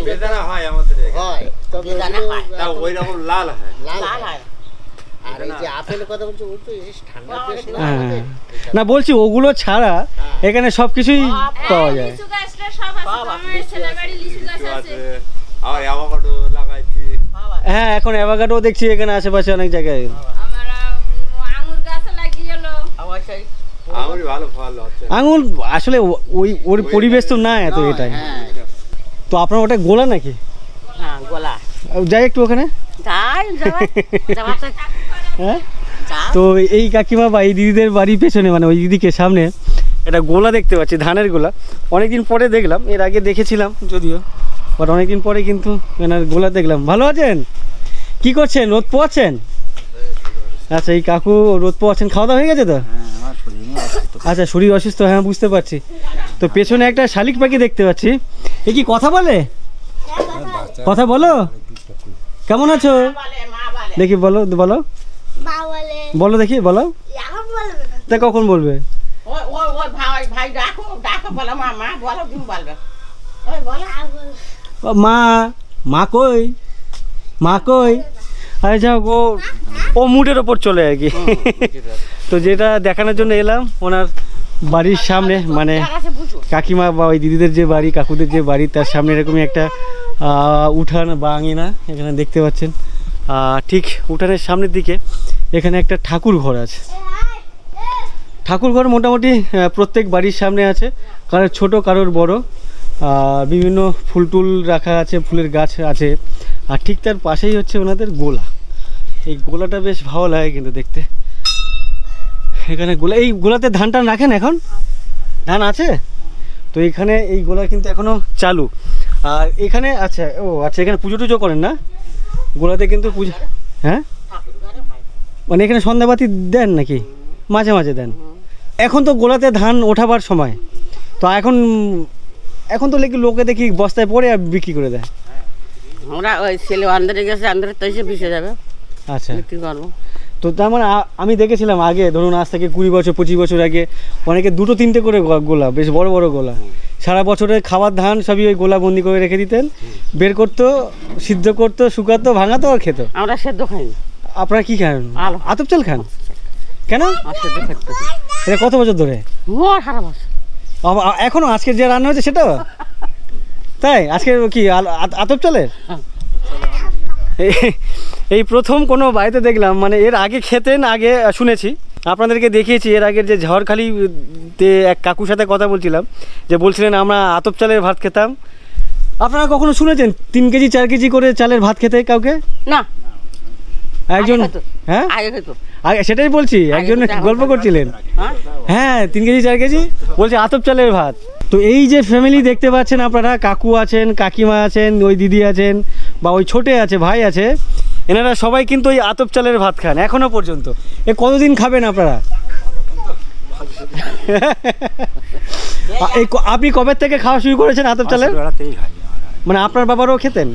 [SPEAKER 5] বেদানা হয় আমাদের
[SPEAKER 3] হয়, তবে
[SPEAKER 5] ওই রকম লাল হয়।
[SPEAKER 3] আর এই যে আপেলের কথা বলছো, ওই তো ঠান্ডা দেশ না।
[SPEAKER 1] হ্যাঁ, না বলছি ওগুলো ছাড়া এখানে সব কিছুই পাওয়া যায়।
[SPEAKER 4] লিচু গাছটা সব আছে, আমার ছেলের বাড়ি লিচু গাছ আছে।
[SPEAKER 5] আর অ্যাভোকাডো লাগাইছি।
[SPEAKER 1] হ্যাঁ, এখন অ্যাভোকাডো দেখছি এখানে আশেপাশে অনেক জায়গায়।
[SPEAKER 4] আমরা আঙুর গাছ লাগিয়েলো।
[SPEAKER 5] আঙুর ভালো ফল হচ্ছে।
[SPEAKER 1] আঙুর আসলে ওর পরিবেশ তো না এত, এটাই তো। আপনার ওটা গোলা নাকি?
[SPEAKER 6] হ্যাঁ, গোলা।
[SPEAKER 1] যাই একটু ওখানে। হ্যাঁ, তো এই কাকিমা বা এই দিদিদের বাড়ির পেছনে, মানে ওই দিদিকে সামনে একটা গোলা দেখতে পাচ্ছি, ধানের গোলা। অনেকদিন পরে দেখলাম, এর আগে দেখেছিলাম যদিও, বাট অনেকদিন পরে কিন্তু এনার গোলা দেখলাম। ভালো আছেন? কি করছেন? রোদ পোয়াচ্ছেন? আচ্ছা, এই কাকু রোদ পোয়াচ্ছেন। খাওয়া দাওয়া হয়ে গেছে তো? আচ্ছা, শরীর অসুস্থ, হ্যাঁ বুঝতে পারছি। তো পেছনে একটা শালিক পাখি দেখতে পাচ্ছি। এ কি কথা বলে? কথা বলো। কেমন আছো দেখি, বলো বলো বলো দেখি, বলো। তা কখন বলবে? মা কই, মা কই? আরে যাও, ও মুডের ওপর চলে আর কি। তো যেটা দেখানোর জন্য এলাম ওনার বাড়ির সামনে, মানে কাকিমা বা ওই দিদিদের যে বাড়ি, কাকুদের যে বাড়ি, তার সামনে এরকমই একটা উঠান বা আঙিনা এখানে দেখতে পাচ্ছেন। ঠিক উঠানের সামনের দিকে এখানে একটা ঠাকুর ঘর আছে। ঠাকুর ঘর মোটামুটি প্রত্যেক বাড়ির সামনে আছে, কারোর ছোট কারোর বড়। বিভিন্ন ফুল টুল রাখা আছে, ফুলের গাছ আছে। আর ঠিক তার পাশেই হচ্ছে ওনাদের গোলা। এই গোলাটা বেশ ভালো লাগে কিন্তু দেখতে। এখানে গোলা, এই গোলাতে ধান টান রাখেন? এখন ধান আছে তো এখানে। এই গোলা কিন্তু এখনও চালু। আর এখানে আচ্ছা, আচ্ছা, এখানে পুজো টুজো করেন না গোলাতে? কিন্তু পুজো, হ্যাঁ, মানে এখানে সন্ধ্যাবাতি দেন নাকি? মাঝে মাঝে দেন। এখন তো গোলাতে ধান ওঠাবার সময়, তো এখন তো লোকে দেখি বস্তায় পড়ে আর বিক্রি করে দেয়।
[SPEAKER 6] আমরা ওই ছেলে আন্দারে গেছে, আন্দারে তো এসে ভেসে যাবে।
[SPEAKER 1] আচ্ছা,
[SPEAKER 6] বিক্রি করবো।
[SPEAKER 1] তো তার মানে আমি দেখেছিলাম আগে, ধরুন আজ থেকে 20 বছর 25 বছর আগে, অনেকে 2-3টে করে গোলা, বেশ বড় বড় গোলা, সারা বছরের খাবার ধান সবই ওই গোলা বন্দি করে রেখে দিতেন। বের করতো, সিদ্ধ করতো, শুকাতো, ভাঙাতো আর খেতো।
[SPEAKER 6] আমরা সেদ্ধ খাই।
[SPEAKER 1] আপনারা কি খান? আতপ চাল খান কেন?
[SPEAKER 6] সেদ্ধ খেতে।
[SPEAKER 1] এটা কত বছর ধরে?
[SPEAKER 6] সারা বছর।
[SPEAKER 1] এখনো আজকের যে রান্না হচ্ছে সেটা তাই? আজকে কি আতপ চালের? এই প্রথম কোনো বাড়িতে দেখলাম, মানে এর আগে খেতেন, আগে শুনেছি, আপনাদেরকে দেখিয়েছি এর আগের যে ঝড়খালিতে এক কাকুর সাথে কথা বলছিলাম, যে বলছিলেন আমরা আতপ চালের ভাত খেতাম। আপনারা কখনো শুনেছেন 3 কেজি 4 কেজি করে চালের ভাত খেতে কাউকে?
[SPEAKER 6] না,
[SPEAKER 1] একজন,
[SPEAKER 6] আগে খেত।
[SPEAKER 1] হ্যাঁ
[SPEAKER 6] আগে খেত।
[SPEAKER 1] আগে, সেটাই বলছি, একজন
[SPEAKER 6] খেত,
[SPEAKER 1] গল্প করছিলেন।
[SPEAKER 6] হ্যাঁ?
[SPEAKER 1] হ্যাঁ 3 কেজি 4 কেজি বলছে আতপ চালের ভাত। তো এই যে ফ্যামিলি দেখতে পাচ্ছেন আপনারা, কাকু আছেন, কাকিমা আছেন, ওই দিদি আছেন, বা ওই ছোটে আছে, ভাই আছে, এনারা সবাই কিন্তু ওই আতপ চালের ভাত খান এখনো পর্যন্ত। এ কতদিন খাবেন আপনারা? আপনি কবে থেকে খাওয়া শুরু করেছেন আতপ চালের? মানে আপনার বাবারও খেতেন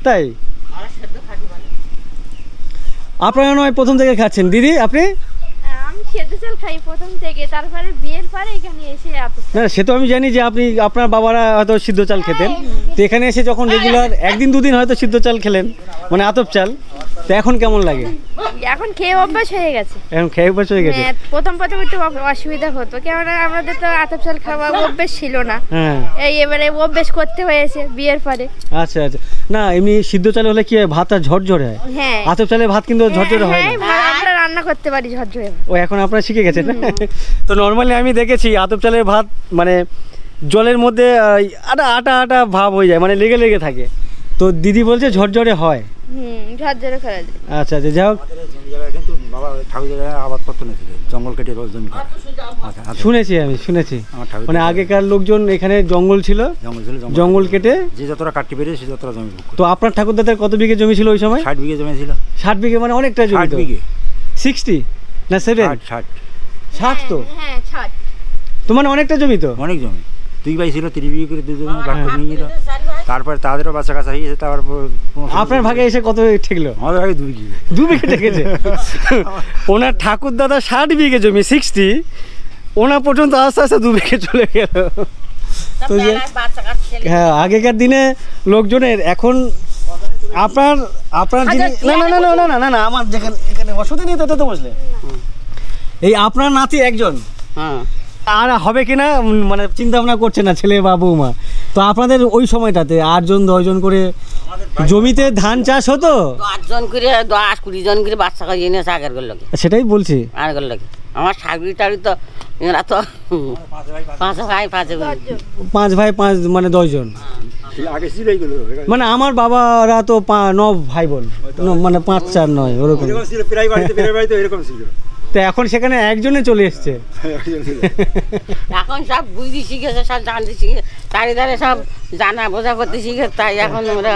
[SPEAKER 1] তাই? আপনারা নয় প্রথম থেকে খাচ্ছেন। দিদি আপনি?
[SPEAKER 2] আমি সেদ্ধ চাল খাই প্রথম থেকে, তারপরে বিয়ের পরে এখানে এসে
[SPEAKER 1] না সে তো আমি জানি যে আপনি, আপনার বাবারা হয়তো সিদ্ধ চাল খেতেন, তো এখানে এসে যখন রেগুলার একদিন দুদিন হয়তো সিদ্ধ চাল খেলেন, মানে আতপ চাল, তো এখন কেমন লাগে?
[SPEAKER 2] এখন খেয়ে অভ্যাস হয়ে গেছে।
[SPEAKER 1] এখন খেয়ে অভ্যাস হয়ে গেছে?
[SPEAKER 2] প্রথম একটু অসুবিধা হতো, কেননা আমাদের তো আতপ চাল খাওয়া অভ্যেস ছিল না।
[SPEAKER 1] হ্যাঁ,
[SPEAKER 2] এই এবারে অভ্যেস করতে হয়েছে বিয়ের পরে।
[SPEAKER 1] আচ্ছা আচ্ছা। না এমনি সিদ্ধ চাল হলে কি হয়, ভাতটা ঝরঝরে হয়।
[SPEAKER 2] হ্যাঁ,
[SPEAKER 1] আতপ চালের ভাত কিন্তু ঝরঝরে হয় না।
[SPEAKER 2] আমরা রান্না করতে পারি ঝরঝরে।
[SPEAKER 1] ও এখন আপনারা শিখে গেছেন। তো নর্মালি আমি দেখেছি আতপ চালের ভাত মানে জলের মধ্যে আটা আটা আটা ভাব হয়ে যায়, মানে লেগে লেগে থাকে। তো দিদি বলছে ঝরঝরে হয়।
[SPEAKER 2] ঝরঝরে করা যায়।
[SPEAKER 1] আচ্ছা আচ্ছা, যাই হোক,
[SPEAKER 7] কিন্তু বাবা ঠাকুর আবাদ করতো না, জঙ্গল কেটে জমি করে।
[SPEAKER 1] শুনেছি, আমি শুনেছি,
[SPEAKER 7] আমার ঠাকুর
[SPEAKER 1] মানে আগেকার লোকজন এখানে জঙ্গল ছিল, জঙ্গল কেটে
[SPEAKER 7] যে যতটা কাটতে পেরে সে যতটা জমি।
[SPEAKER 1] তো আপনার ঠাকুরদাদের কত বিঘে জমি ছিল ওই সময়?
[SPEAKER 7] 60 বিঘে জমি ছিল।
[SPEAKER 1] 60 বিঘে মানে অনেকটা জমি।
[SPEAKER 7] 60 বিঘে
[SPEAKER 1] 60 না 7? 60 তো,
[SPEAKER 2] হ্যাঁ 60
[SPEAKER 1] তো মানে অনেকটা জমি, তো
[SPEAKER 7] অনেক জমি। 2 ভাই ছিল, 30 বিঘে করে 2 জমি ভাগ করে নিয়ে গেল। তারপরে তাদেরও বাচ্চা কাচ্চা হয়ে গেছে। তারপর
[SPEAKER 1] আপনার ভাগে এসে কত ঠেকলো?
[SPEAKER 7] আমাদের ভাগে 2 বিঘে।
[SPEAKER 1] 2 বিঘে ঠেকেছে। ওনার ঠাকুর দাদা 60 বিঘে জমি, 60, ওনার পর্যন্ত আস্তে আস্তে 2 বিঘে চলে গেল। তো যে হ্যাঁ, আগেকার দিনে লোকজনের, এখন আপনার জিনিস, না না না না না না না, আমার যেখানে এখানে বসতে নেই তো বসলে, এই আপনার নাতি একজন,
[SPEAKER 6] হ্যাঁ,
[SPEAKER 1] আর হবে কিনা মানে চিন্তা ভাবনা করছে না ছেলে বা বৌমা। তো আপনাদের ওই সময়টাতে 8 জন 10 জন করে জমিতে ধান চাষ হতো?
[SPEAKER 6] 10 জন করে 10-20 জন করে বাচ্চা খাইয়ে নিয়েছে আগের লোকে।
[SPEAKER 1] সেটাই বলছি,
[SPEAKER 6] আগের লোকে। আমার শাগরি টাগরি তো এরা তো 5 ভাই 5
[SPEAKER 1] 5 ভাই 5 মানে 10 জন।
[SPEAKER 7] আগে ছিল এইগুলো,
[SPEAKER 1] মানে আমার বাবারা তো 9 ভাই বোন, মানে 5 4 9 ওরকম
[SPEAKER 7] ছিল। প্রায় বাড়িতে এরকম ছিল।
[SPEAKER 1] তো এখন সেখানে একজনে চলে এসছে।
[SPEAKER 6] এখন সব বুঝতে শিখেছে, সব জানতে শিখে, চারিধারে সব জানা বোঝা করতে শিখে, তাই এখন ওরা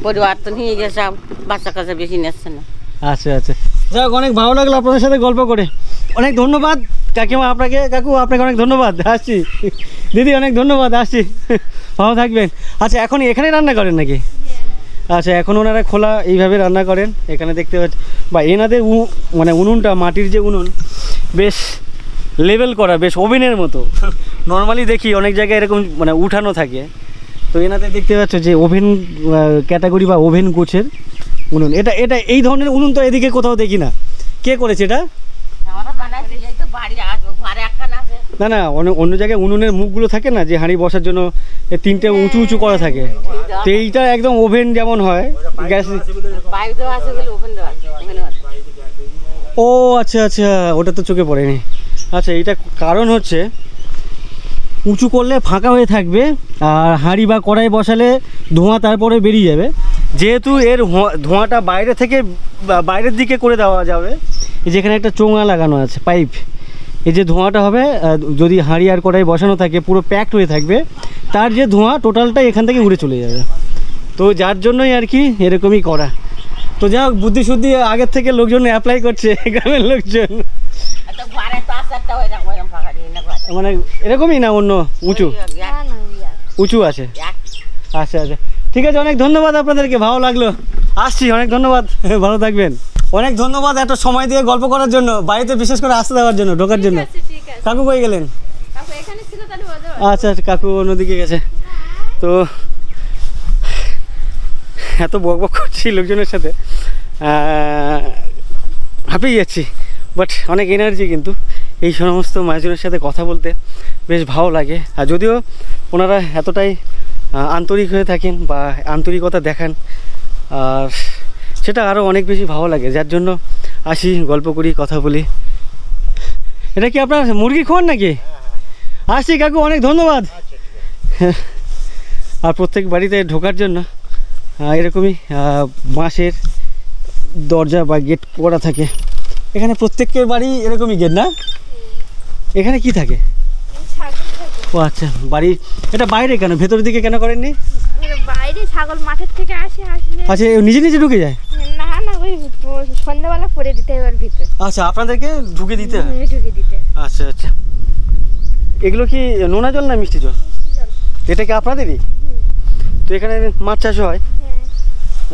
[SPEAKER 6] পরিবর্তন হয়ে গেছে, সব বাচ্চা কাচ্চা বেশি নিচ্ছে না।
[SPEAKER 1] আচ্ছা আচ্ছা, যাই হোক, অনেক ভালো লাগলো আপনাদের সাথে গল্প করে। অনেক ধন্যবাদ কাকিমা আপনাকে, কাকু আপনাকে অনেক ধন্যবাদ, আসছি। দিদি অনেক ধন্যবাদ, আসছি, ভালো থাকবেন। আচ্ছা এখন এখানে রান্না করেন নাকি? আচ্ছা, এখন ওনারা খোলা এইভাবে রান্না করেন, এখানে দেখতে পাচ্ছি। বা এনাদের মানে উনুনটা, মাটির যে উনুন, বেশ লেভেল করা, বেশ ওভেনের মতো। নর্মালি দেখি অনেক জায়গায় এরকম মানে উঠানো থাকে, তো এনাদের দেখতে পাচ্ছ যে ওভেন ক্যাটাগরি বা ওভেন গোছের উনুন। এটা এই ধরনের উনুন তো এদিকে কোথাও দেখি না। কে করেছে এটা? না না, অন্য জায়গায় উনুনের মুখগুলো থাকে না, যে হাঁড়ি বসার জন্য 3টে উঁচু উঁচু করা থাকে, তো এইটা একদম ওভেন যেমন হয় গ্যাস। ও আচ্ছা আচ্ছা, ওটা তো চোখে পড়েনি। আচ্ছা, এইটা কারণ হচ্ছে উঁচু করলে ফাঁকা হয়ে থাকবে, আর হাঁড়ি বা কড়াই বসালে ধোঁয়া তারপরে বেরিয়ে যাবে। যেহেতু এর ধোঁয়াটা বাইরে থেকে বাইরের দিকে করে দেওয়া যাবে, যেখানে একটা চোঙা লাগানো আছে পাইপ, এই যে ধোঁয়াটা হবে, যদি হাঁড়ি আর কড়াই বসানো থাকে পুরো প্যাকড হয়ে থাকবে, তার যে ধোঁয়া টোটালটাই এখান থেকে উড়ে চলে যাবে। তো যার জন্যই আর কি এরকমই করা। তো যাই হোক, বুদ্ধিশুদ্ধি আগের থেকে লোকজন অ্যাপ্লাই করছে, গ্রামের লোকজন। মানে এরকমই না, অন্য উঁচু উঁচু আছে? আচ্ছা আচ্ছা, ঠিক আছে, অনেক ধন্যবাদ আপনাদেরকে, ভালো লাগলো, আসছি, অনেক ধন্যবাদ, ভালো থাকবেন। অনেক ধন্যবাদ এত সময় দিয়ে গল্প করার জন্য, বাড়িতে বিশেষ করে আসতে দেওয়ার জন্য, ঢোকার জন্য। কাকু কই গেলেন? আচ্ছা আচ্ছা, কাকু অন্যদিকে গেছে। তো এত বকবক করছি লোকজনের সাথে, হাঁপিয়ে যাচ্ছি, বাট অনেক এনার্জি কিন্তু এই সমস্ত মানুষজনের সাথে কথা বলতে বেশ ভালো লাগে। আর যদিও ওনারা এতটাই আন্তরিক হয়ে থাকেন বা আন্তরিকতা দেখান, আর সেটা আরও অনেক বেশি ভালো লাগে, যার জন্য আসি, গল্প করি, কথা বলি। এটা কি আপনার মুরগি খাওয়ান নাকি? আসি কাকু, অনেক ধন্যবাদ। আর প্রত্যেক বাড়িতে ঢোকার জন্য এরকমই বাঁশের দরজা বা গেট করা থাকে। এখানে প্রত্যেকের বাড়ি এরকমই গেট না? এখানে কি থাকে? ও আচ্ছা, বাড়ি এটা বাইরে কেন, ভেতরের দিকে কেন করেননি?
[SPEAKER 2] বাইরে ছাগল মাঠের থেকে আসে, আসলে
[SPEAKER 1] আচ্ছা নিজে নিজে ঢুকে যায়?
[SPEAKER 2] না না, ওই সন্ধ্যাবেলা পরে দিতে হয় ওর ভিতরে।
[SPEAKER 1] আচ্ছা, আপনাদেরকে ঢুকে দিতে হয়?
[SPEAKER 2] ঢুকে দিতে।
[SPEAKER 1] আচ্ছা আচ্ছা। এগুলো কি নোনা জল না মিষ্টি জল? এটা কি আপনাদেরই? তো এখানে মাছ চাষ হয়?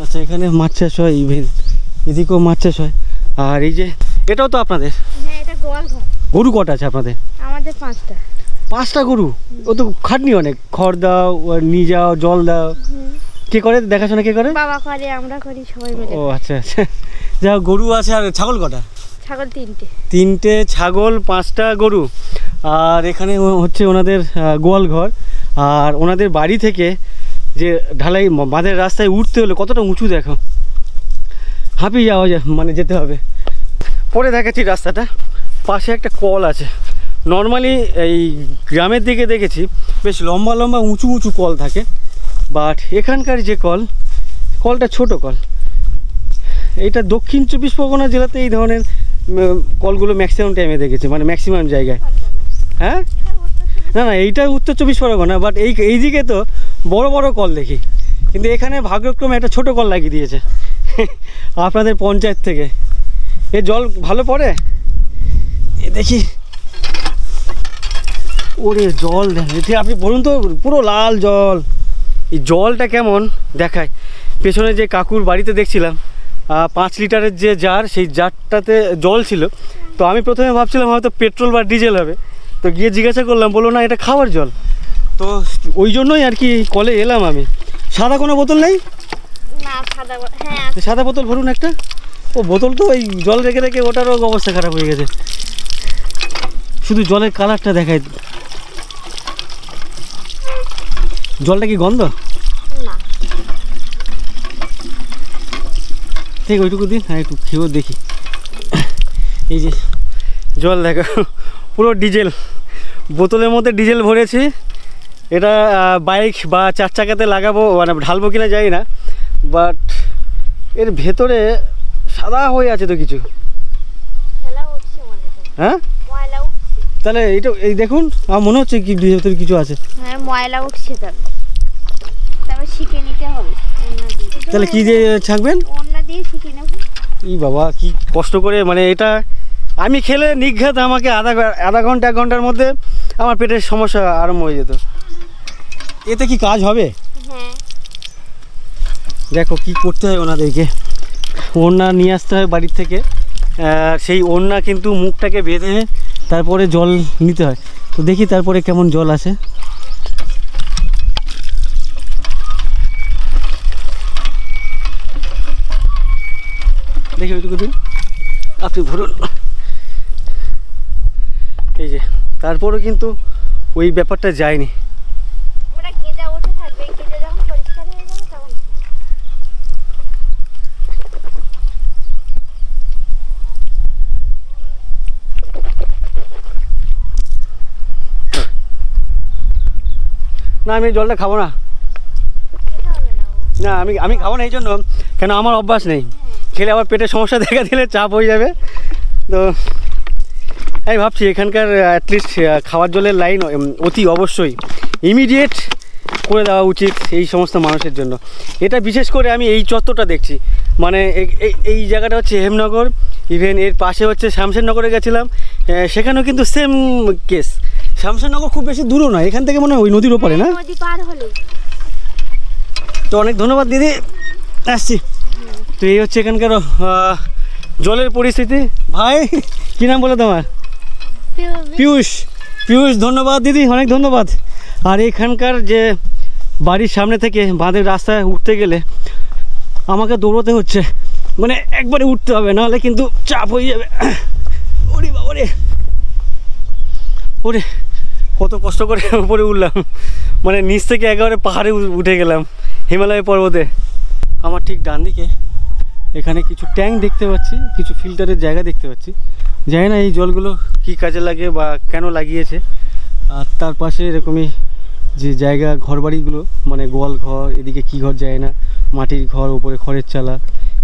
[SPEAKER 1] আচ্ছা, এখানে মাছ চাষ হয়, ইভেন এদিকেও মাছ চাষ হয়। আর এই যে এটাও তো আপনাদের?
[SPEAKER 2] হ্যাঁ, এটা গোয়াল ঘর।
[SPEAKER 1] গরু কটা আছে আপনাদের?
[SPEAKER 2] আমাদের 5টা।
[SPEAKER 1] 5টা গরু? ও তো খাটনি অনেক, খড় দাও, নিয়ে যাও, জল দাও, কে করে দেখাশোনা, কে করে?
[SPEAKER 2] বাবা করে, আমরা করি, সবাই মিলে।
[SPEAKER 1] ও আচ্ছা আচ্ছা। যা গরু আছে। আর ছাগল কটা?
[SPEAKER 2] ছাগল 3টে।
[SPEAKER 1] 3টে ছাগল, 5টা গরু। আর এখানে হচ্ছে ওনাদের গোয়াল ঘর। আর ওনাদের বাড়ি থেকে যে ঢালাই বাঁধের রাস্তায় উঠতে হলে কতটা উঁচু দেখো, হাঁপিয়ে যাওয়া যায়, মানে যেতে হবে। পরে দেখাচ্ছি রাস্তাটা। পাশে একটা কল আছে। নর্মালি এই গ্রামের দিকে দেখেছি বেশ লম্বা লম্বা উঁচু উঁচু কল থাকে, বাট এখানকার যে কলটা ছোট কল। এইটা দক্ষিণ 24 পরগনা জেলাতে এই ধরনের কলগুলো ম্যাক্সিমাম টাইমে দেখেছি, মানে ম্যাক্সিমাম জায়গায়। হ্যাঁ, না না, এইটা উত্তর 24 পরগনা, বাট এই দিকে তো বড় বড় কল দেখি, কিন্তু এখানে ভাগ্যক্রমে একটা ছোট কল লাগিয়ে দিয়েছে আপনাদের পঞ্চায়েত থেকে। এ জল ভালো পড়ে? এ দেখি, ওরে জল দেখি, আপনি বলুন তো, পুরো লাল জল। এই জলটা কেমন দেখায়? পেছনে যে কাকুর বাড়িতে দেখছিলাম 5 লিটারের যে জার, সেই জারটাতে জল ছিল। তো আমি প্রথমে ভাবছিলাম হয়তো পেট্রোল বা ডিজেল হবে, তো গিয়ে জিজ্ঞাসা করলাম, বললো না এটা খাওয়ার জল। তো ওই জন্যই আর কি কলে এলাম আমি। সাদা কোনো বোতল নেই?
[SPEAKER 2] না, সাদা, হ্যাঁ
[SPEAKER 1] সাদা বোতল ভরুন একটা। ও বোতল তো ওই জল রেখে রেখে ওটারও অবস্থা খারাপ হয়ে গেছে, শুধু জলের কালারটা দেখায়। জলটা কি গন্ধ?
[SPEAKER 2] না,
[SPEAKER 1] ঠিক ওইটুকু দিন, হ্যাঁ একটু খেয়েও দেখি। এই যে জল দেখো, পুরো ডিজেল, বোতলের মধ্যে ডিজেল ভরেছি। এটা বাইক বা 4 চাকাতে লাগাবো, মানে ঢালবো কিনা জানি না, বাট এর ভেতরে সাদা হয়ে আছে তো কিছু।
[SPEAKER 2] খেলা উঠছে মনে হয়।
[SPEAKER 1] হ্যাঁ,
[SPEAKER 2] ময়লা উঠছে।
[SPEAKER 1] তাহলে এইটা এই দেখুন, আমার মনে হচ্ছে কি ভেতরে কিছু আছে।
[SPEAKER 2] হ্যাঁ, ময়লা উঠছে, তারপর শিখে নিতে হবে।
[SPEAKER 1] তাহলে কি দিয়ে ছাঁকবেন?
[SPEAKER 2] অন্য দিয়ে শিখে নেব।
[SPEAKER 1] ই বাবা, কি কষ্ট করে, মানে এটা আমি খেলে নিঘাত আমাকে আধা ঘন্টা 1 ঘন্টার মধ্যে আমার পেটের সমস্যা আরম্ভ হয়ে যেত। এতে কি কাজ হবে?
[SPEAKER 2] হ্যাঁ,
[SPEAKER 1] দেখো কি করতে হয় ওনাদেরকে। ওড়না নিয়ে আসতে হয় বাড়ির থেকে, সেই ওড়না কিন্তু মুখটাকে বেঁধে তারপরে জল নিতে হয়। তো দেখি তারপরে কেমন জল আসে। দেখি ওইটুকু দিন, আপনি ভরুন। এই যে তারপরে কিন্তু ওই ব্যাপারটা যায়নি।
[SPEAKER 2] ওটা গেজা উঠে থাকবে, গেজা যখন পরিষ্কার হয়ে যাবে তখন।
[SPEAKER 1] না, আমি জলটা খাবো না। না, আমি খাবো না এই জন্য, কেন আমার অভ্যাস নেই। খেলে আবার পেটের সমস্যা দেখা দিলে চাপ হয়ে যাবে। তো আমি ভাবছি এখানকার অ্যাটলিস্ট খাওয়ার জলের লাইন অতি অবশ্যই ইমিডিয়েট করে দেওয়া উচিত এই সমস্ত মানুষের জন্য। এটা বিশেষ করে আমি এই চত্বরটা দেখছি, মানে এই জায়গাটা হচ্ছে হেমনগর, ইভেন এর পাশে হচ্ছে শামশেরনগরে গেছিলাম, সেখানেও কিন্তু সেম কেস। শামশেরনগর খুব বেশি দূরও নয় এখান থেকে, মনে হয় ওই নদীর ওপারে না?
[SPEAKER 2] নদী পার হলে।
[SPEAKER 1] তো অনেক ধন্যবাদ দিদি, আসছি। তো এই হচ্ছে এখানকার জলের পরিস্থিতি। ভাই কী নাম বলে তোমার? পিয়ুষ। পিয়ুষ, ধন্যবাদ দিদি, অনেক ধন্যবাদ। আর এখানকার যে বাড়ির সামনে থেকে বাঁধের রাস্তায় উঠতে গেলে আমাকে দৌড়তে হচ্ছে, মানে একবারে উঠতে হবে, নাহলে কিন্তু চাপ হয়ে যাবে। ওরে বাবা রে, ওরে কত কষ্ট করে উপরে উঠলাম, মানে নিচ থেকে একেবারে পাহাড়ে উঠে গেলাম, হিমালয় পর্বতে। আমার ঠিক ডান দিকে এখানে কিছু ট্যাঙ্ক দেখতে পাচ্ছি, কিছু ফিল্টারের জায়গা দেখতে পাচ্ছি। জানি না এই জলগুলো কি কাজে লাগে বা কেন লাগিয়েছে। আর তার পাশে এরকমই যে জায়গা ঘরবাড়িগুলো, মানে গোয়াল ঘর, এদিকে কি ঘর যায় না, মাটির ঘর, উপরে খড়ের চালা,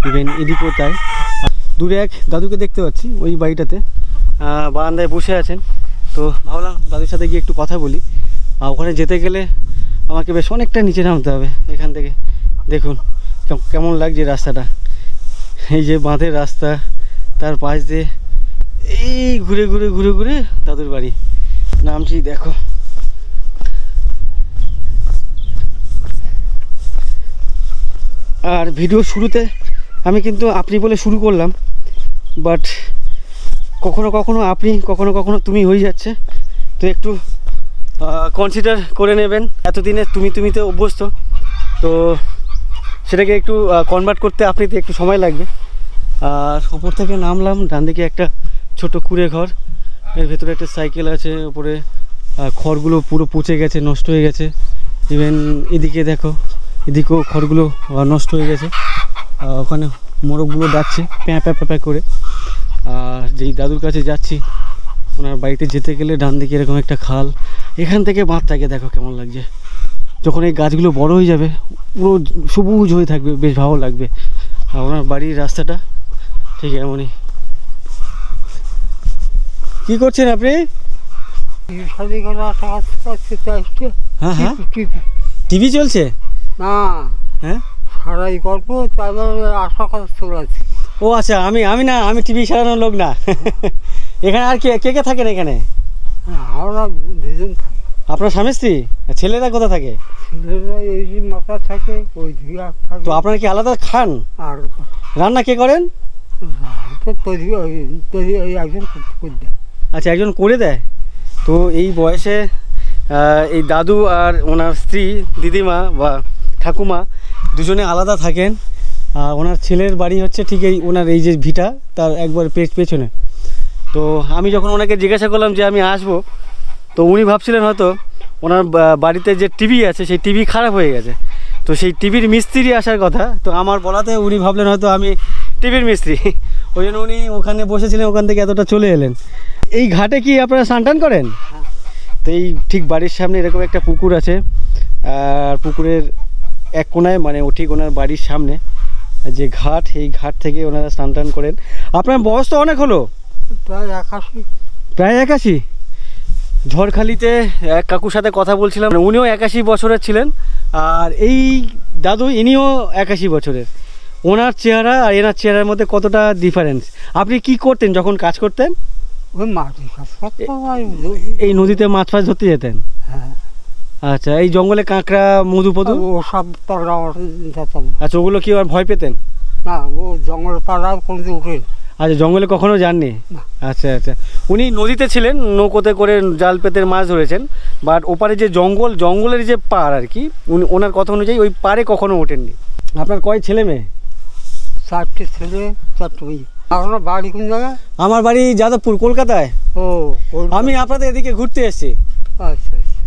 [SPEAKER 1] ইভেন এদিকেও তাই। দূরে এক দাদুকে দেখতে পাচ্ছি ওই বাড়িটাতে বারান্দায় বসে আছেন। তো ভাবলাম দাদুর সাথে গিয়ে একটু কথা বলি। আর ওখানে যেতে গেলে আমাকে বেশ অনেকটা নিচে নামতে হবে এখান থেকে। দেখুন কেমন লাগছে রাস্তাটা, এই যে বাঁধের রাস্তা, তার পাশ দিয়ে এই ঘুরে ঘুরে ঘুরে ঘুরে দাদুর বাড়ি নামছি। দেখো আর ভিডিও শুরুতে আমি কিন্তু আপনি বলে শুরু করলাম, বাট কখনো কখনো আপনি, কখনো কখনো তুমি হয়ে যাচ্ছে। তো একটু কনসিডার করে নেবেন। এতদিনে তুমিতে অভ্যস্ত, তো সেটাকে একটু কনভার্ট করতে আপনিতে একটু সময় লাগবে। আর ওপর থেকে নামলাম, ডান দিকে একটা ছোট কুঁড়ে ঘর, এর ভেতরে একটা সাইকেল আছে, ওপরে খড়গুলো পুরো পচে গেছে, নষ্ট হয়ে গেছে। ইভেন এদিকে দেখো, এদিকেও খড়গুলো নষ্ট হয়ে গেছে। ওখানে মোরগগুলো ডাকছে প্যাঁ প্যাঁ প্যাঁ করে। আর যেই দাদুর কাছে যাচ্ছি, ওনার বাড়িতে যেতে গেলে ডান দিকে এরকম একটা খাল, এখান থেকে বাঁধটাকে দেখো কেমন লাগছে। যখন এই গাছগুলো বড় হয়ে যাবে পুরো সবুজ হয়ে থাকবে, বেশ ভালো লাগবে। আর ওনার বাড়ির রাস্তাটা ঠিক এমনই। কি করছেন আপনি? হ্যাঁ হ্যাঁ, টিভি চলছে
[SPEAKER 8] না,
[SPEAKER 1] হ্যাঁ
[SPEAKER 8] সারাই গল্প, তারপরে আশা কথা চলে আসছে।
[SPEAKER 1] ও আচ্ছা, আমি না, আমি টিভি সারানোর লোক না। এখানে আর কে কে থাকেন এখানে?
[SPEAKER 8] আমরা দুজন থাকি।
[SPEAKER 1] আপনার স্বামী স্ত্রী? ছেলেরা কোথা থাকে?
[SPEAKER 8] ছেলেরা এই যে মাথা থাকে, ওই দিকে থাকে।
[SPEAKER 1] তো আপনারা কি আলাদা খান?
[SPEAKER 8] আর
[SPEAKER 1] রান্না কে করেন?
[SPEAKER 8] তৈরি একজন করে দেয়।
[SPEAKER 1] আচ্ছা, একজন করে দেয়। তো এই বয়সে এই দাদু আর ওনার স্ত্রী, দিদিমা বা ঠাকুমা দুজনে আলাদা থাকেন। আর ওনার ছেলের বাড়ি হচ্ছে ঠিক এই ওনার এই যে ভিটা, তার একবার পেছনে। তো আমি যখন ওনাকে জিজ্ঞাসা করলাম যে আমি আসবো, তো উনি ভাবছিলেন হয়তো ওনার বাড়িতে যে টিভি আছে সেই টিভি খারাপ হয়ে গেছে, তো সেই টিভির মিস্ত্রি আসার কথা। তো আমার বলাতে উনি ভাবলেন হয়তো আমি টিভির মিস্ত্রি, ওই জন্য উনি ওখানে বসেছিলেন, ওখান থেকে এতটা চলে এলেন। এই ঘাটে কি আপনারা স্নান টান করেন? তো এই ঠিক বাড়ির সামনে এরকম একটা পুকুর আছে, আর পুকুরের এক কোনায়, মানে ও ঠিক ওনার বাড়ির সামনে যে ঘাট, এই ঘাট থেকে ওনারা স্নান টান করেন। আপনার বয়স তো অনেক হলো,
[SPEAKER 8] প্রায় 81।
[SPEAKER 1] প্রায় 81। ঝড়খালিতে এক কাকুর সাথে কথা বলছিলাম, উনিও 81 বছরের ছিলেন। আর এই দাদু, ইনিও 81 বছরের। ওনার চেহারা আর এনার চেহারার মধ্যে কতটা ডিফারেন্স। আপনি কি করতেন যখন কাজ করতেন?
[SPEAKER 8] ওই মাটি কাজ করতাম,
[SPEAKER 1] এই নদীতে মাছ ফাছ ধরতে যেতেন?
[SPEAKER 8] হ্যাঁ।
[SPEAKER 1] আচ্ছা, এই জঙ্গলে কাঁকড়া, মধু পধু,
[SPEAKER 8] ওসব পাড়া যেতাম।
[SPEAKER 1] আচ্ছা, ওগুলো কি আর ভয় পেতেন?
[SPEAKER 8] না, ও জঙ্গল পাড়া কোনোদিন উঠে।
[SPEAKER 1] আচ্ছা, জঙ্গলে কখনো যাননি?
[SPEAKER 8] না।
[SPEAKER 1] আচ্ছা আচ্ছা, উনি নদীতে ছিলেন, নৌকোতে করে জাল পেতে মাছ ধরেছেন, বাট ওপারে যে জঙ্গলের যে পাড় আর কি, উনি ওনার কথা অনুযায়ী ওই পাড়ে কখনো ওঠেননি। আপনার কয় ছেলে মেয়ে?
[SPEAKER 8] 4টে ছেলে, 4টে মেয়ে। আপনার বাড়ি কোন জায়গায়?
[SPEAKER 1] আমার বাড়ি যাদবপুর, কলকাতায়।
[SPEAKER 8] ও,
[SPEAKER 1] আমি আপনাদের এদিকে ঘুরতে এসেছি।
[SPEAKER 8] আচ্ছা আচ্ছা।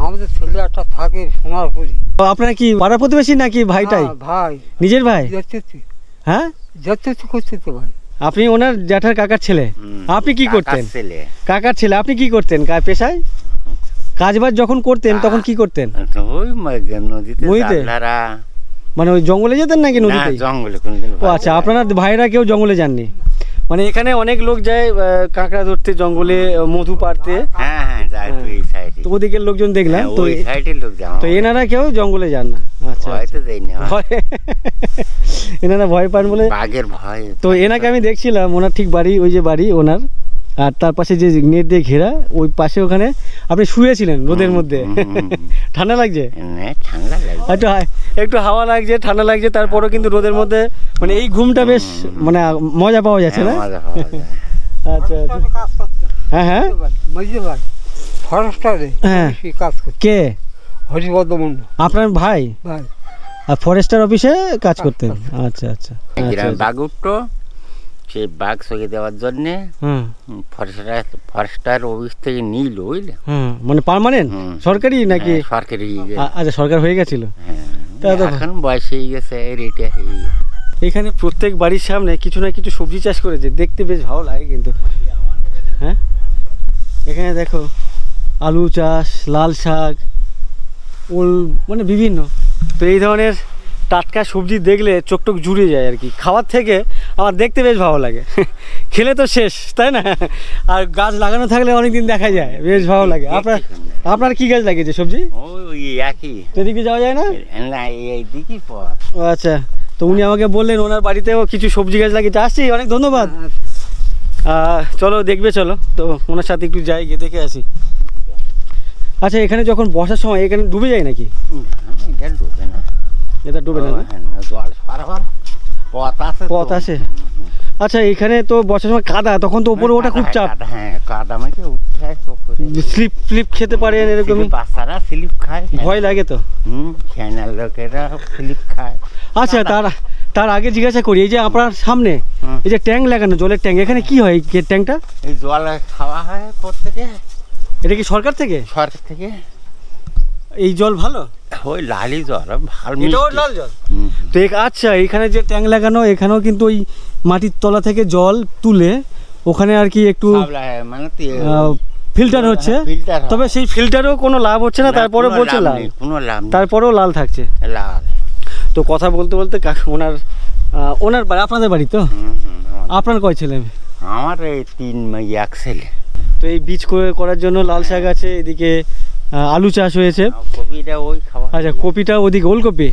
[SPEAKER 8] আমাদের ছেলে একটা থাকে সোনারপুরি।
[SPEAKER 1] আপনারা কি পাড়া প্রতিবেশী নাকি ভাইটাই?
[SPEAKER 8] ভাই,
[SPEAKER 1] নিজের ভাই?
[SPEAKER 8] যাচ্ছে,
[SPEAKER 1] হ্যাঁ,
[SPEAKER 8] যাচ্ছে করছে তো ভাই।
[SPEAKER 1] আপনি ওনার জ্যাঠার কাকার ছেলে। আপনি কি করতেন? কাকার ছেলে। আপনি কি করতেন পেশায়? কাজবাজ যখন করতেন তখন কি করতেন?
[SPEAKER 9] ওই নদীতে
[SPEAKER 1] নদীতে? মানে ওই জঙ্গলে যেতেন নাকি নদীতে?
[SPEAKER 9] জঙ্গলে কোনদিন।
[SPEAKER 1] ও আচ্ছা, আপনারা ভাইরা কেউ জঙ্গলে যাননি? মানে এখানে অনেক লোক যায় কাঁকড়া ধরতে, জঙ্গলে মধু পাড়তে।
[SPEAKER 9] হ্যাঁ হ্যাঁ, যায় তো এই সাইডে।
[SPEAKER 1] তো ওদিকের লোকজন দেখলাম, তো
[SPEAKER 9] ওই সাইডের লোক যায়।
[SPEAKER 1] তো এনারা কেউ জঙ্গলে যান না? আচ্ছা,
[SPEAKER 9] হয়তো যাই না,
[SPEAKER 1] এনারা ভয় পান বলে।
[SPEAKER 9] বাঘের ভয়।
[SPEAKER 1] তো এনাকে আমি দেখছিলাম, ওনার ঠিক বাড়ি, ওই যে বাড়ি ওনার, আর তার পাশে যে নেট দিয়ে ঘেরা, ওই পাশে ওখানে আপনি শুয়েছিলেন রোদের মধ্যে। ঠান্ডা লাগছে?
[SPEAKER 9] ঠান্ডা লাগছে,
[SPEAKER 1] একটু হাওয়া লাগছে, ঠান্ডা লাগছে, তারপরেও কিন্তু রোদের মধ্যে মানে এই ঘুমটা বেশ মানে মজা পাওয়া যাচ্ছে না? আচ্ছা আচ্ছা,
[SPEAKER 8] কাজ করতাম।
[SPEAKER 1] হ্যাঁ হ্যাঁ,
[SPEAKER 8] বুঝতে পারি, ফরেস্টারে
[SPEAKER 1] হ্যাঁ।
[SPEAKER 8] কাজ করতাম।
[SPEAKER 1] কে?
[SPEAKER 8] হরিপদ মন্ডল।
[SPEAKER 1] আপনার ভাই?
[SPEAKER 8] ভাই।
[SPEAKER 1] আর ফরেস্টার অফিসে কাজ করতেন? আচ্ছা আচ্ছা।
[SPEAKER 9] বাঘ উঠতো, সেই বাঘ সরিয়ে দেওয়ার জন্যে ফরেস্টার অফিস থেকে নিল, বুঝলে?
[SPEAKER 1] মানে পার্মানেন্ট সরকারি নাকি?
[SPEAKER 9] সরকারি।
[SPEAKER 1] আচ্ছা, সরকার হয়ে গেছিল।
[SPEAKER 9] হ্যাঁ।
[SPEAKER 1] তা দেখো
[SPEAKER 9] এখন বয়স হয়ে গেছে, রিটায়ার হয়ে গেছে।
[SPEAKER 1] এখানে প্রত্যেক বাড়ির সামনে কিছু না কিছু সবজি চাষ করেছে, দেখতে বেশ ভালো লাগে কিন্তু। হ্যাঁ, এখানে দেখো আলু চাষ, লাল শাক, ওল, মানে বিভিন্ন। তো এই ধরনের টাটকা সবজি দেখলে চোখ টোক জুড়ে যায় আর কি। খাওয়ার থেকে আমার দেখতে বেশ ভালো লাগে। খেলে তো শেষ, তাই না? আর গাছ লাগানো থাকলে অনেকদিন দেখা যায়, বেশ ভালো লাগে। আপনার কি গাছ লাগিয়েছে সবজি?
[SPEAKER 9] ওই একই,
[SPEAKER 1] এদিকে যাওয়া যায় না?
[SPEAKER 9] না এইদিকেই পথ।
[SPEAKER 1] ও আচ্ছা, তো উনি আমাকে বললেন ওনার বাড়িতেও কিছু সবজি গাছ লাগিয়েছে। আসছি, অনেক ধন্যবাদ। চলো দেখবে, চলো তো ওনার সাথে একটু যাই, গিয়ে দেখে আসি। আচ্ছা, এখানে যখন বর্ষার সময় এখানে ডুবে যায় নাকি?
[SPEAKER 9] এটা ডুবে না,
[SPEAKER 1] এটা ডুবে না?
[SPEAKER 9] জল পারাবার পথ আছে,
[SPEAKER 1] পথ আছে। আচ্ছা, এখানে তো বর্ষার সময় কাদা, তখন তো উপরে ওঠা খুব চাপ।
[SPEAKER 9] হ্যাঁ, কাদা মাকে উঠে
[SPEAKER 1] স্লিপ ফ্লিপ খেতে পারেন এরকমই?
[SPEAKER 9] বাচ্চারা স্লিপ খায়,
[SPEAKER 1] ভয় লাগে তো।
[SPEAKER 9] খেয়াল লোকেরা স্লিপ খায়।
[SPEAKER 1] আচ্ছা, তার আগে জিজ্ঞাসা করি, এই যে আপনার সামনে এই যে ট্যাঙ্ক লাগানো, জলের ট্যাঙ্ক, এখানে কি হয় এই ট্যাঙ্কটা?
[SPEAKER 9] এই জল খাওয়া হয় প্রত্যেকে।
[SPEAKER 1] এটা কি সরকার থেকে?
[SPEAKER 9] সরকার থেকে।
[SPEAKER 1] এই জল ভালো?
[SPEAKER 9] ওই লালি জল ভালো,
[SPEAKER 1] এটাও লাল জল তো। আচ্ছা, এখানে যে ট্যাঙ্ক লাগানো, এখানেও কিন্তু ওই মাটির তলা থেকে জল তুলে ওখানে আর কি একটু
[SPEAKER 9] মানে
[SPEAKER 1] ফিল্টার হচ্ছে, তবে সেই ফিল্টারেও কোনো লাভ হচ্ছে না, তারপরে বলছে লাল,
[SPEAKER 9] কোনো লাভ,
[SPEAKER 1] তারপরেও লাল থাকছে
[SPEAKER 9] লাল।
[SPEAKER 1] তো কথা বলতে বলতে ওনার বাড়ি, আপনাদের বাড়ি তো? আপনার কয় ছেলে?
[SPEAKER 9] আমার এই 3 মেয়ে, 1 ছেলে।
[SPEAKER 1] তো এই বীজ করার জন্য লাল শাক আছে, এদিকে আলু চাষ হয়েছে।
[SPEAKER 9] কপিটা ওই খাওয়া।
[SPEAKER 1] আচ্ছা, কপিটা ওদিকে, ওলকপি।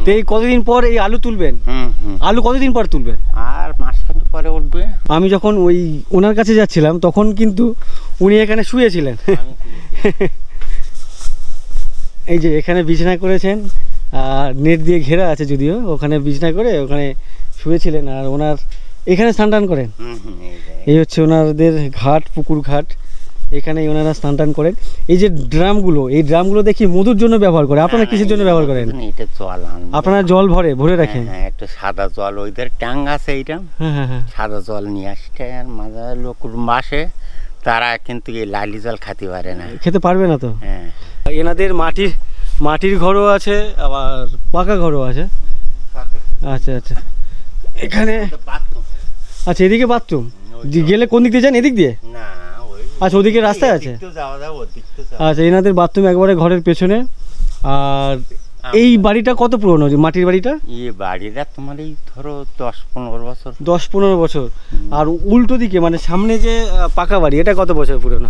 [SPEAKER 1] তো এই কতদিন পর এই আলু তুলবেন? আলু কতদিন পর তুলবেন?
[SPEAKER 9] আর মাসখানেক পরে উঠবে।
[SPEAKER 1] আমি যখন ওই ওনার কাছে যাচ্ছিলাম তখন কিন্তু উনি এখানে শুয়েছিলেন। এই যে এখানে বিছানা করেছেন, আর নেট দিয়ে ঘেরা আছে যদিও, ওখানে বিছানা করে ওখানে শুয়েছিলেন। আর ওনার এখানে স্নান টান করেন। এই হচ্ছে ওনাদের ঘাট, পুকুর ঘাট, এখানেই ওনারা স্নান টান করেন। এই যে ড্রামগুলো, এই ড্রামগুলো দেখি মধুর জন্য ব্যবহার করে। আপনারা কিসের জন্য ব্যবহার করেন?
[SPEAKER 9] এটা জল
[SPEAKER 1] আপনারা জল ভরে রাখেন?
[SPEAKER 9] হ্যাঁ, একটা সাদা জল, ওইদের ট্যাঙ্ক আছে, এইটা সাদা জল নিয়ে আসতে। আর মাঝে লোক বাসে, তারা কিন্তু এই লালি জল খেতে পারে না,
[SPEAKER 1] খেতে পারবে না তো।
[SPEAKER 9] হ্যাঁ,
[SPEAKER 1] এনাদের মাটির ঘরও আছে, আবার পাকা ঘরও আছে। আচ্ছা আচ্ছা, এখানে আচ্ছা, এদিকে বাথরুম গেলে কোন দিক দিয়ে যান? এদিক দিয়ে?
[SPEAKER 9] না,
[SPEAKER 1] আচ্ছা, ওদিকে রাস্তায় আছে। আচ্ছা, এনাদের বাথরুম একবারে ঘরের পেছনে। আর এই বাড়িটা কত পুরনো, মাটির বাড়িটা?
[SPEAKER 9] এই বাড়িটা তোমার এই ধরো 10-15 বছর।
[SPEAKER 1] 10-15 বছর। আর উল্টো দিকে মানে সামনে যে পাকা বাড়ি, এটা কত বছর পুরনো?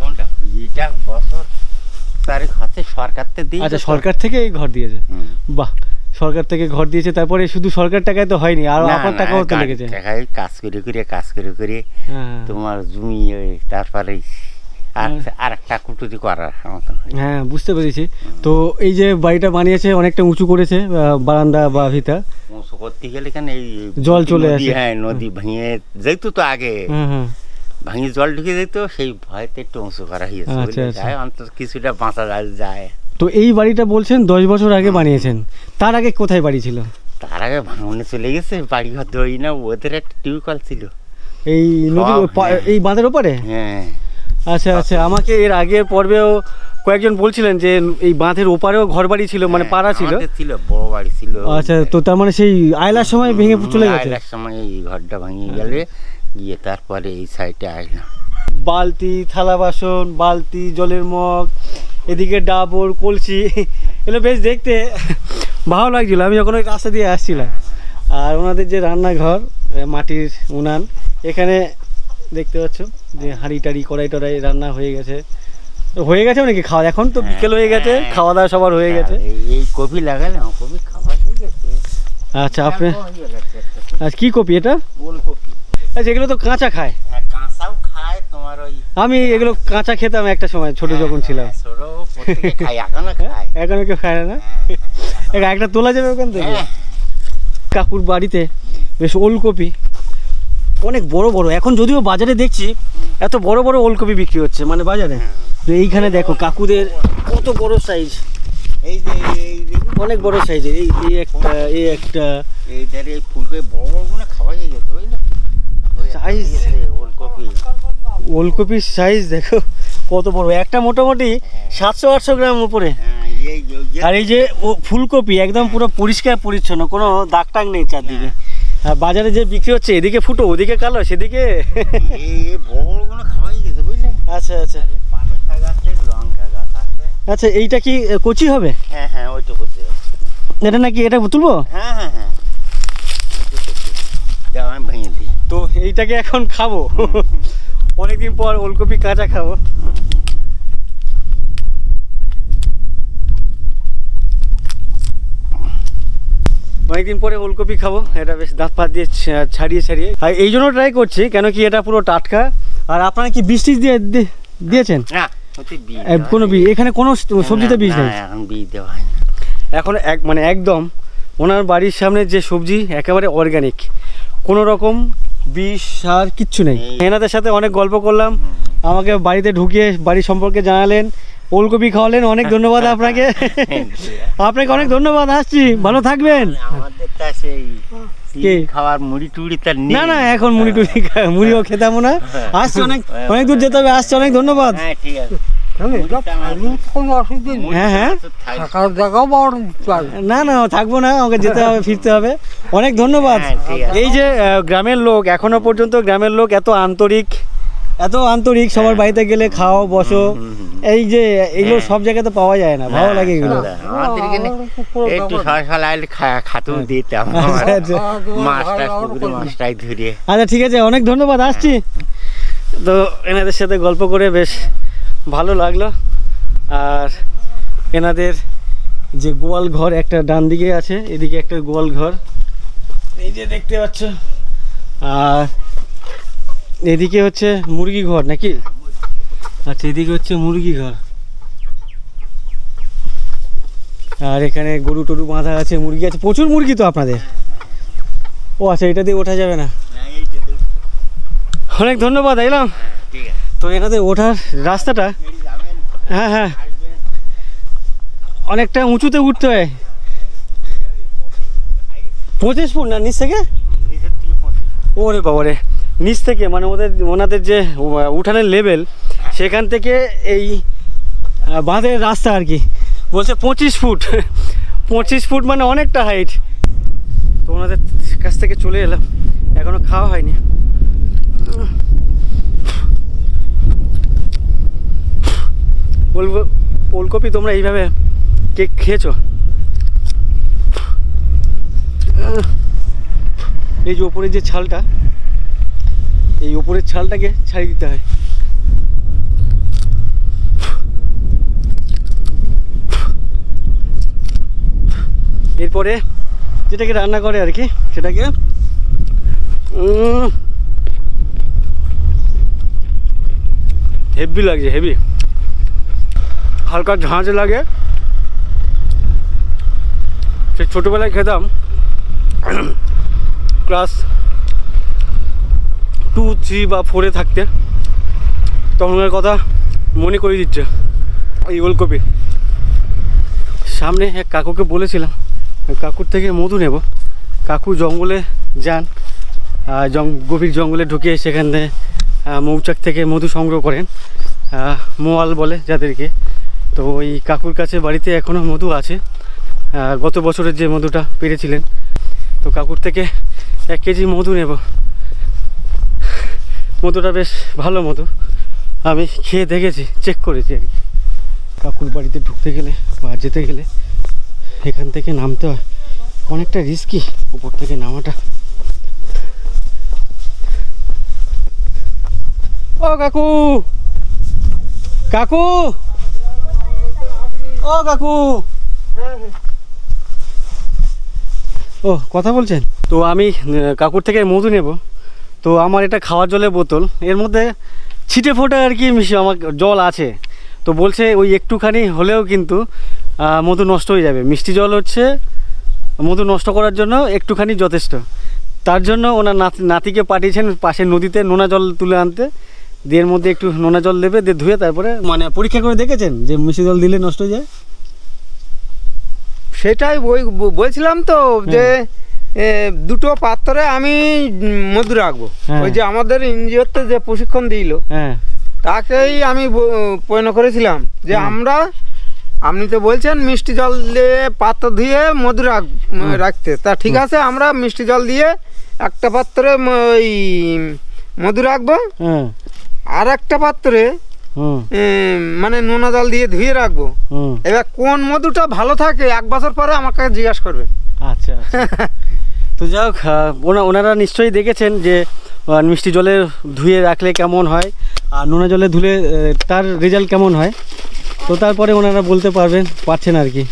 [SPEAKER 9] এটা বছর তারিখ হচ্ছে সরকার থেকে দিয়েছে।
[SPEAKER 1] আচ্ছা, সরকার থেকে এই ঘর দিয়েছে। বাহ, সরকার থেকে ঘর দিয়েছে। তারপরে শুধু সরকার টাকায় তো হয়নি, আর আপনার টাকাও তো লেগেছে।
[SPEAKER 9] কাজ করে তোমার জমি, তারপরে আর একটা কুটুরি করার মতন।
[SPEAKER 1] হ্যাঁ, বুঝতে পেরেছি। তো এই যে বাড়িটা বানিয়েছে অনেকটা উঁচু করেছে, বারান্দা বা ভিটা।
[SPEAKER 9] উঁচু করতে গেলে কেন এই
[SPEAKER 1] জল চলে আসে।
[SPEAKER 9] হ্যাঁ, নদী ভেঙে যেত তো আগে, ভাঙি জল ঢুকে যেত, সেই ভয়তে একটু উঁচু করা হয়েছে, অন্তত কিছুটা বাঁচা যায়।
[SPEAKER 1] তো এই বাড়িটা বলছেন 10 বছর আগে বানিয়েছেন, তার আগে কোথায় বাড়ি ছিল?
[SPEAKER 9] তার আগে ভাঙনে চলে গেছে, বাড়ি ঘর দই না, ওদের একটা টিউবওয়েল ছিল
[SPEAKER 1] এই নদীর এই বাঁধের ওপারে।
[SPEAKER 9] হ্যাঁ।
[SPEAKER 1] আচ্ছা আচ্ছা, আমাকে এর আগের পর্বেও কয়েকজন বলছিলেন যে এই বাঁধের ওপারেও ঘর বাড়ি ছিল, মানে পাড়া ছিল,
[SPEAKER 9] বড় বাড়ি ছিল।
[SPEAKER 1] আচ্ছা, তো তার মানে সেই আয়লার সময় ভেঙে চলে গেছে?
[SPEAKER 9] আয়লার সময় এই ঘরটা ভেঙে গেলে গিয়ে তারপরে এই সাইডে আসলাম।
[SPEAKER 1] বালতি, থালা বাসন, বালতি, জলের মগ, এদিকে ডাবর, কলসি, এগুলো বেশ দেখতে ভালো লাগছিল আমি যখন ওই রাস্তা দিয়ে আসছিলাম। আর ওনাদের যে রান্নাঘর, মাটির উনান, এখানে দেখতে পাচ্ছ যে হাঁড়ি টাড়ি, কড়াই টড়াই রান্না হয়ে গেছে অনেকে খাওয়া। এখন তো বিকেল হয়ে গেছে, খাওয়া দাওয়া সবার হয়ে গেছে।
[SPEAKER 9] এই কপি লাগালে কপি খাওয়া হয়ে গেছে।
[SPEAKER 1] আচ্ছা, আপনি আচ্ছা, কি কপি এটা?
[SPEAKER 9] ওলকপি।
[SPEAKER 1] আচ্ছা, এগুলো তো কাঁচা খায়?
[SPEAKER 9] কাঁচাও খায় তোমার। ওই
[SPEAKER 1] আমি এগুলো কাঁচা খেতাম একটা সময়, ছোট যখন ছিলাম। এখন কেউ খায় না? একটা তোলা যাবে ওখান থেকে? কাকুর বাড়িতে বেশ ওলকপি অনেক বড় বড়, এখন যদিও বাজারে দেখছি এত বড় বড় ওলকপি বিক্রি হচ্ছে মানে বাজারে। তো এইখানে দেখো কাকুদের কত বড় সাইজ,
[SPEAKER 9] এই যে
[SPEAKER 1] অনেক বড় সাইজের। এই একটা
[SPEAKER 9] এই ফুলকপি বড় বড় গুলো খাওয়া যায় বুঝলো।
[SPEAKER 1] সাইজ
[SPEAKER 9] ওলকপি
[SPEAKER 1] ওলকপির সাইজ দেখো কত বড়, একটা মোটামুটি 700-800 গ্রাম উপরে। আর এই যে ফুলকপি একদম পুরো পরিষ্কার পরিচ্ছন্ন, কোনো দাগ টাগ নেই চারদিকে। আর বাজারে যে বিক্রি হচ্ছে এদিকে ফুটো ওদিকে কালো সেদিকে।
[SPEAKER 9] বড়গুলো খাওয়াই গেছে বুঝলেন।
[SPEAKER 1] আচ্ছা আচ্ছা
[SPEAKER 9] পালং গাছ আছে, লঙ্কা গাছ আছে।
[SPEAKER 1] আচ্ছা এইটা কি কচি হবে?
[SPEAKER 9] হ্যাঁ হ্যাঁ ওইটা করতে
[SPEAKER 1] এটা নাকি এটা তুলবো?
[SPEAKER 9] হ্যাঁ হ্যাঁ হ্যাঁ আমি ভেঙে দিই।
[SPEAKER 1] তো এইটাকে এখন খাবো, অনেকদিন পর ওলকপি কাঁচা খাবো। অনেকদিন পরে ওলকপি খাবো, এটা বেশ দাঁত ফাত দিয়ে ছাড়িয়ে ছাড়িয়ে। আর এই জন্য ট্রাই করছি কেন কি এটা পুরো টাটকা। আর আপনারা কি বীজ টিজ দিয়েছেন?
[SPEAKER 9] না
[SPEAKER 1] কোনো বীজ এখানে কোনো সবজিতে বীজ নেই
[SPEAKER 9] এখন, বীজ দেওয়া হয় না
[SPEAKER 1] এখন। মানে একদম ওনার বাড়ির সামনে যে সবজি একেবারে অর্গানিক, কোনো রকম বিষ সার কিচ্ছু নেই। এনাদের সাথে অনেক গল্প করলাম, আমাকে বাড়িতে ঢুকিয়ে বাড়ি সম্পর্কে জানালেন, ওলকপি খাওয়ালেন। অনেক ধন্যবাদ আপনাকে, আপনাকে অনেক ধন্যবাদ। আসছি, ভালো থাকবেন।
[SPEAKER 9] আমাদের কাছে খাবার মুড়ি টুড়ি তার নেই।
[SPEAKER 1] না না এখন মুড়ি টুড়ি মুড়িও খেতাম না। আসছি, অনেক অনেক দূর যেতে হবে। আসছি, অনেক ধন্যবাদ।
[SPEAKER 9] হ্যাঁ ঠিক আছে।
[SPEAKER 1] হ্যাঁ হ্যাঁ
[SPEAKER 8] থাকার জায়গাও বড়
[SPEAKER 1] না না থাকবো না, আমাকে যেতে হবে, ফিরতে হবে। অনেক ধন্যবাদ। এই যে গ্রামের লোক, এখনো পর্যন্ত গ্রামের লোক এত আন্তরিক, এত আন্তরিক। সবার বাড়িতে গেলে খাও বসো, এই যে এগুলো সব জায়গাতে পাওয়া যায় না, ভালো লাগে এগুলো।
[SPEAKER 9] আমাদের এখানে একটু সকাল আইলে খাতুন দিতাম, মাছটা পুকুরে মাছটাই ধরে।
[SPEAKER 1] আচ্ছা ঠিক আছে, অনেক ধন্যবাদ। আসছি। তো এনাদের সাথে গল্প করে বেশ ভালো লাগলো। আর এনাদের যে গোয়াল ঘর একটা ডান দিকে আছে, এদিকে একটা গোয়াল ঘর এই যে দেখতে পাচ্ছ, আর এদিকে হচ্ছে মুরগি ঘর নাকি? আচ্ছা এদিকে হচ্ছে মুরগি ঘর, আর এখানে গরু টরু বাঁধা আছে, মুরগি আছে, প্রচুর মুরগি তো আপনাদের। ও আচ্ছা এটা দিয়ে ওঠা যাবে না। অনেক ধন্যবাদ, এলাম। তো এনাদের ওঠার রাস্তাটা, হ্যাঁ হ্যাঁ অনেকটা উঁচুতে উঠতে হয়। 25 ফুট না নিচ থেকে? ওরে বাবারে, নিচ থেকে মানে ওনাদের যে উঠানের লেভেল সেখান থেকে এই বাঁধের রাস্তা আর কি, বলছে 25 ফুট। 25 ফুট মানে অনেকটা হাইট। তো ওনাদের কাছ থেকে চলে এলাম, এখনো খাওয়া হয়নি। ওলকপি তোমরা এইভাবে কেক খেয়েছো? এই যে ওপরের যে ছালটা, এই ওপরের ছালটাকে ছাড়িয়ে দিতে হয়। এরপরে যেটাকে রান্না করে আর কি, সেটাকে হেভি লাগছে, হেভি, হালকা ঝাঁঝ লাগে। সে ছোটোবেলায় খেতাম, ক্লাস 2, 3 বা 4 থাকতে, তখনকার কথা মনে করে দিচ্ছে। এই ওলকপি সামনে এক কাকুকে বলেছিলাম কাকুর থেকে মধু নেব। কাকু জঙ্গলে যান, গভীর জঙ্গলে ঢুকে সেখান থেকে মৌচাক থেকে মধু সংগ্রহ করেন, মোয়াল বলে যাদেরকে। তো ওই কাকুর কাছে বাড়িতে এখনও মধু আছে, গত বছরের যে মধুটা পেরেছিলেন। তো কাকুর থেকে 1 কেজি মধু নেব। মধুটা বেশ ভালো মধু, আমি খেয়ে দেখেছি, চেক করেছি আর কি। কাকুর বাড়িতে ঢুকতে গেলে বা যেতে গেলে এখান থেকে নামতে হয়, অনেকটা রিস্কি উপর থেকে নামাটা। ও কাকু, কাকু, ও কাকু, ও কথা বলছেন? তো আমি কাকুর থেকে মধু নেব। তো আমার এটা খাওয়ার জলের বোতল, এর মধ্যে ছিটে ফোটা আর কি আমার জল আছে। তো বলছে ওই একটুখানি হলেও কিন্তু মধু নষ্ট হয়ে যাবে। মিষ্টি জল হচ্ছে মধু নষ্ট করার জন্য একটুখানি যথেষ্ট। তার জন্য ওনার নাতিকে পাঠিয়েছেন পাশের নদীতে নোনা জল তুলে আনতে, দিয়ে এর মধ্যে একটু নোনা জল দেবে, দিয়ে ধুয়ে তারপরে মানে পরীক্ষা করে দেখেছেন যে মিষ্টি জল দিলে নষ্ট হয়ে যায়।
[SPEAKER 10] সেটাই বলছিলাম তো যে দুটো পাত্রে আমি মধু রাখবো। ওই যে আমাদের এনজিওতে যে প্রশিক্ষণ দিল তাকেই আমি পয়ন করেছিলাম যে আমরা আপনি তো বলছেন মিষ্টি জল দিয়ে পাত্র ধুয়ে মধু রাখতে, তা ঠিক আছে, আমরা মিষ্টি জল দিয়ে একটা পাত্রে ওই মধু রাখবো, আর একটা পাত্রে মানে নোনা জল দিয়ে ধুয়ে রাখবো। এবার কোন মধুটা ভালো থাকে 1 বছর পরে আমাকে জিজ্ঞাসা করবেন।
[SPEAKER 1] আচ্ছা তো যাই হোক, ওনারা নিশ্চয়ই দেখেছেন যে মিষ্টি জলে ধুয়ে রাখলে কেমন হয় আর নোনা জলে ধুলে তার রেজাল্ট কেমন হয়, তো তারপরে ওনারা বলতে পারছেন আর কি।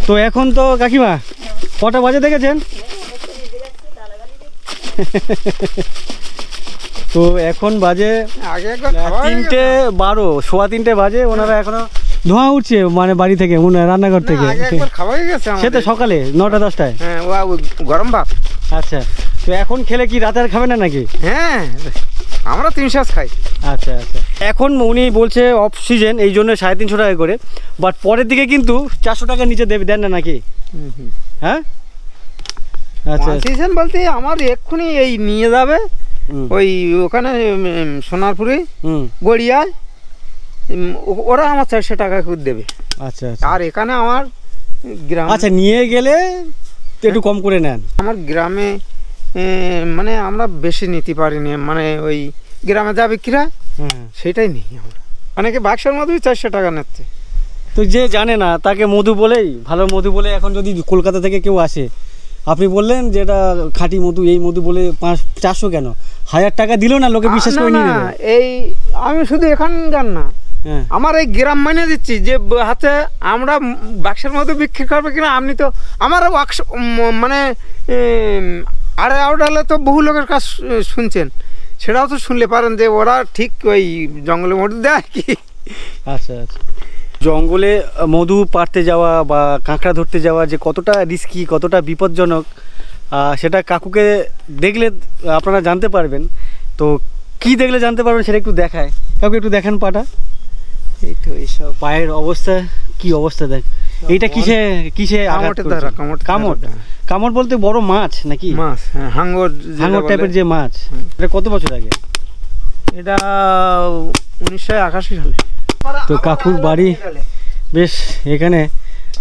[SPEAKER 1] তো এখন তো কাকিমা কটা বাজে দেখেছেন? তো এখন বাজে 3:12, 3:15 বাজে। ওনারা এখনো ধোঁয়া উঠছে মানে বাড়ি থেকে, রান্নাঘর থেকে। সে তো সকালে 9টা-10টায়
[SPEAKER 10] গরম ভাত।
[SPEAKER 1] আচ্ছা, তো এখন খেলে কি রাতে আর খাবে না নাকি?
[SPEAKER 10] হ্যাঁ, আমরা 3 শাঁস খাই।
[SPEAKER 1] আচ্ছা আচ্ছা, এখন উনি বলছে অফ সিজন, এই জন্য 350 টাকা করে, বাট পরের দিকে কিন্তু 400 টাকার নিচে দেন না নাকি? হ্যাঁ, আচ্ছা
[SPEAKER 10] সিজন বলতে আমার এক্ষুনি এই নিয়ে যাবে ওই ওখানে সোনারপুরে গড়িয়ায়, ওরা আমার 400 টাকা করে দেবে।
[SPEAKER 1] আচ্ছা,
[SPEAKER 10] আর এখানে আমার গ্রাম।
[SPEAKER 1] আচ্ছা, নিয়ে গেলে একটু কম করে নেন।
[SPEAKER 10] আমার গ্রামে মানে আমরা বেশি নিতে পারিনি, মানে ওই গ্রামে যা বিক্রি হয় সেটাই নিই আমরা। অনেকে বাক্সের মধুই 400 টাকা নিচ্ছে।
[SPEAKER 1] তো যে জানে না তাকে মধু বলেই, ভালো মধু বলে, এখন যদি কলকাতা থেকে কেউ আসে, আপনি বললেন যে এটা খাঁটি মধু, এই মধু বলে 400 কেন, 1000 টাকা দিলেও না লোকে বিশ্বাস করে নিয়ে নেবে।
[SPEAKER 10] এই আমি শুধু এখানকার না, আমার এই গ্রাম মানে দিচ্ছি যে হাতে আমরা বাক্সের মধু বিক্রি করবে কিনা। আপনি তো আমার মানে আড়ে আউডালে তো বহু লোকের কাছ শুনছেন, সেটাও তো শুনলে পারেন যে ওরা ঠিক ওই জঙ্গলে মধু দেয় কি।
[SPEAKER 1] আচ্ছা আচ্ছা, জঙ্গলে মধু পাড়তে যাওয়া বা কাঁকড়া ধরতে যাওয়া যে কতটা রিস্কি, কতটা বিপজ্জনক, সেটা কাকুকে দেখলে আপনারা জানতে পারবেন। তো কি দেখলে জানতে পারবেন সেটা একটু দেখায়। কাকু একটু দেখান পাটা। এই তো এইসব পায়ের অবস্থা, কি অবস্থা দেখ। এইটা কিসে কামড় বলতে বড় মাছ নাকি?
[SPEAKER 10] মাছ, হাঙ্গর
[SPEAKER 1] টাইপের যে মাছ। এটা কত বছর আগে?
[SPEAKER 10] এটা 1981 সালে।
[SPEAKER 1] তো কাকুর বাড়ি বেশ এখানে।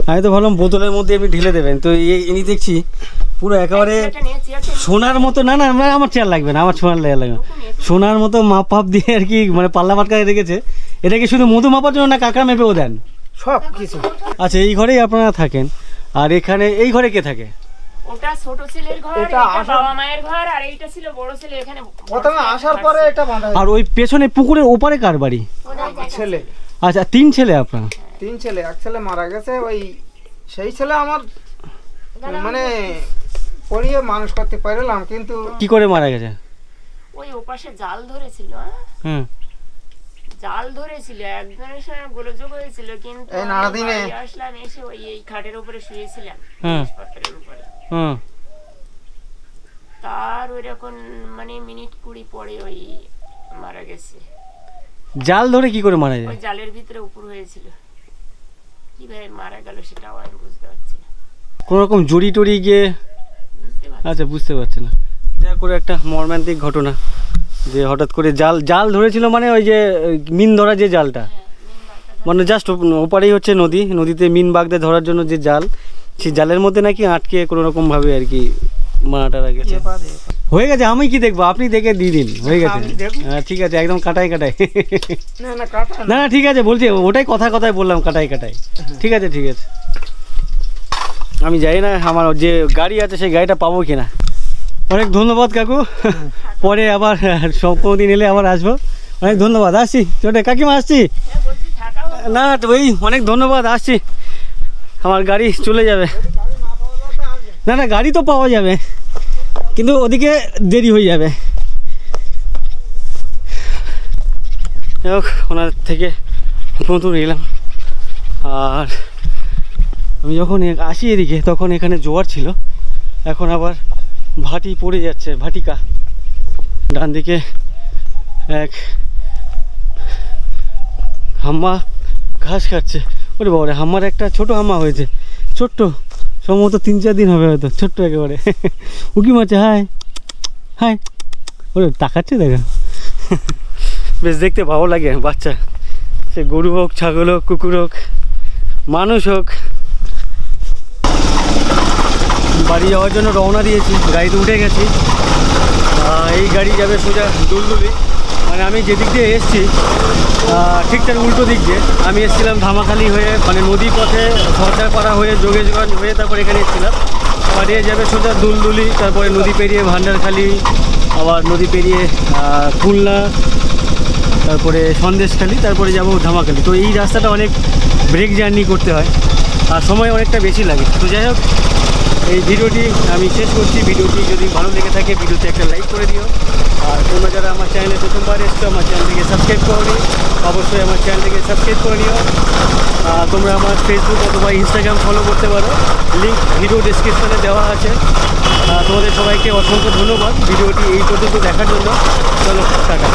[SPEAKER 1] আমি তো ভাবলাম বোতলের মধ্যে এমনি ঢেলে দেবেন, তো ইনি দেখছি পুরো একেবারে সোনার মতো। না না, আমার চেয়ার লাগবে না, আমার সোনার লেয়ার লাগবে, সোনার মতো মাপ দিয়ে আর কি, মানে পাল্লা পাটকায় রেখেছে। এটা কি শুধু মধু মাপার জন্য না কাঁকড়া মেপেও দেন?
[SPEAKER 10] সব কিছু। আচ্ছা,
[SPEAKER 1] এই ঘরেই আপনারা থাকেন। আর এখানে এই ঘরে কে থাকে?
[SPEAKER 11] ওটা ছোট ছেলের ঘর, এটা বাবা মায়ের ঘর, আর এইটা ছিল বড় ছেলে। এখানে
[SPEAKER 10] প্রথমে আসার পরে এটা বাঁধা।
[SPEAKER 1] আর ওই পেছনে পুকুরের ওপারে কার বাড়ি?
[SPEAKER 10] ছেলে।
[SPEAKER 1] আচ্ছা, 3 ছেলে আপনার?
[SPEAKER 10] 3 ছেলে, এক ছেলে মারা গেছে। ওই সেই ছেলে আমার মানে পড়িয়ে মানুষ করতে পারলাম, কিন্তু
[SPEAKER 1] কি করে মারা গেছে?
[SPEAKER 11] ওই ওপাশে জাল ধরেছিল। জাল ধরেছিল, একজনের সঙ্গে গোলযোগ হয়েছিল, কিন্তু
[SPEAKER 10] এই নাড়াদিনে
[SPEAKER 11] আসলাম, এসে ওই এই খাটের উপরে শুয়েছিলাম, হাসপাতালের উপরে। তার ওইরকম মানে মিনিট 20 পরে ওই মারা গেছে।
[SPEAKER 1] জাল ধরে কি করে মারা যায়?
[SPEAKER 11] ওই জালের ভিতরে উপর হয়েছিল, কিভাবে মারা গেল সেটাও আমি বুঝতে পারছি না।
[SPEAKER 1] কোন রকম জড়ি টড়ি গিয়ে? আচ্ছা, বুঝতে পারছি না। যা করে একটা মর্মান্তিক ঘটনা যে হঠাৎ করে জাল ধরেছিল, মানে ওই যে মিন ধরা যে জালটা, মানে জাস্ট ওপারেই হচ্ছে নদী, নদীতে মিন বাগদে ধরার জন্য যে জাল, সেই জালের মধ্যে নাকি আটকে কোনো রকম ভাবে আর কি মারাটা গেছে। হয়ে গেছে, আমি কি দেখবো, আপনি দেখে দিয়ে দিন। হয়ে গেছে, হ্যাঁ ঠিক আছে, একদম কাটাই না না ঠিক আছে, বলছি ওটাই কথায় বললাম, কাটাই ঠিক আছে ঠিক আছে। আমি জানি না আমার যে গাড়ি আছে সেই গাড়িটা পাবো কিনা। অনেক ধন্যবাদ কাকু, পরে আবার কোনোদিন এলে আবার আসবো। অনেক ধন্যবাদ, আসছি। চোটে কাকিমা, আসছি। না ওই অনেক ধন্যবাদ, আসছি। আমার গাড়ি চলে যাবে। না না, গাড়ি তো পাওয়া যাবে, কিন্তু ওদিকে দেরি হয়ে যাবে। ওনার থেকে নতুন এলাম। আর আমি যখন আসি এদিকে তখন এখানে জোয়ার ছিল, এখন আবার ভাটি পড়ে যাচ্ছে, ভাটিকা। ডান দিকে এক হাম্মা ঘাস খাচ্ছে। ওরে বাবা, হাম্মার একটা ছোট হাম্মা হয়েছে, ছোট্ট, সম্ভবত 3-4 দিন হবে হয়তো, ছোট্ট একেবারে। উকি মারছে, হাই হাই, ওরে তাকাচ্ছে, দেখা বেশ দেখতে ভালো লাগে বাচ্চা। সে গরু হোক, ছাগল হোক, কুকুর হোক, মানুষ হোক। বাড়ি যাওয়ার জন্য রওনা দিয়েছি, গাড়িতে উঠে গেছি। এই গাড়ি যাবে সোজা দুলদুলি, মানে আমি যেদিক দিয়ে এসেছি ঠিক তার উল্টো দিক দিয়ে। আমি এসেছিলাম ধামাখালি হয়ে, মানে নদী পথে সর্দারপাড়া হয়ে, যোগেশগঞ্জ হয়ে তারপর এখানে এসেছিলাম। পাড়িয়ে যাবে সোজা দুলদুলি, তারপরে নদী পেরিয়ে ভান্ডারখালি, আবার নদী পেরিয়ে খুলনা, তারপরে সন্দেশখালি, তারপরে যাব ধামাখালি। তো এই রাস্তাটা অনেক ব্রেক জার্নি করতে হয় আর সময় অনেকটা বেশি লাগে। তো যাই হোক, এই ভিডিওটি আমি শেষ করছি। ভিডিওটি যদি ভালো লেগে থাকে ভিডিওতে একটা লাইক করে দিও। আর তোমরা যারা আমার চ্যানেলে প্রথমবার এসছো, আমার চ্যানেলটিকে সাবস্ক্রাইব করে নিও, অবশ্যই আমার চ্যানেলটিকে সাবস্ক্রাইব করে নিও। তোমরা আমার ফেসবুক অথবা ইনস্টাগ্রাম ফলো করতে পারো, লিঙ্ক ভিডিও ডেসক্রিপশনে দেওয়া আছে। তোমাদের সবাইকে অসংখ্য ধন্যবাদ ভিডিওটি এই পর্যন্ত দেখার জন্য। চলো টাটা।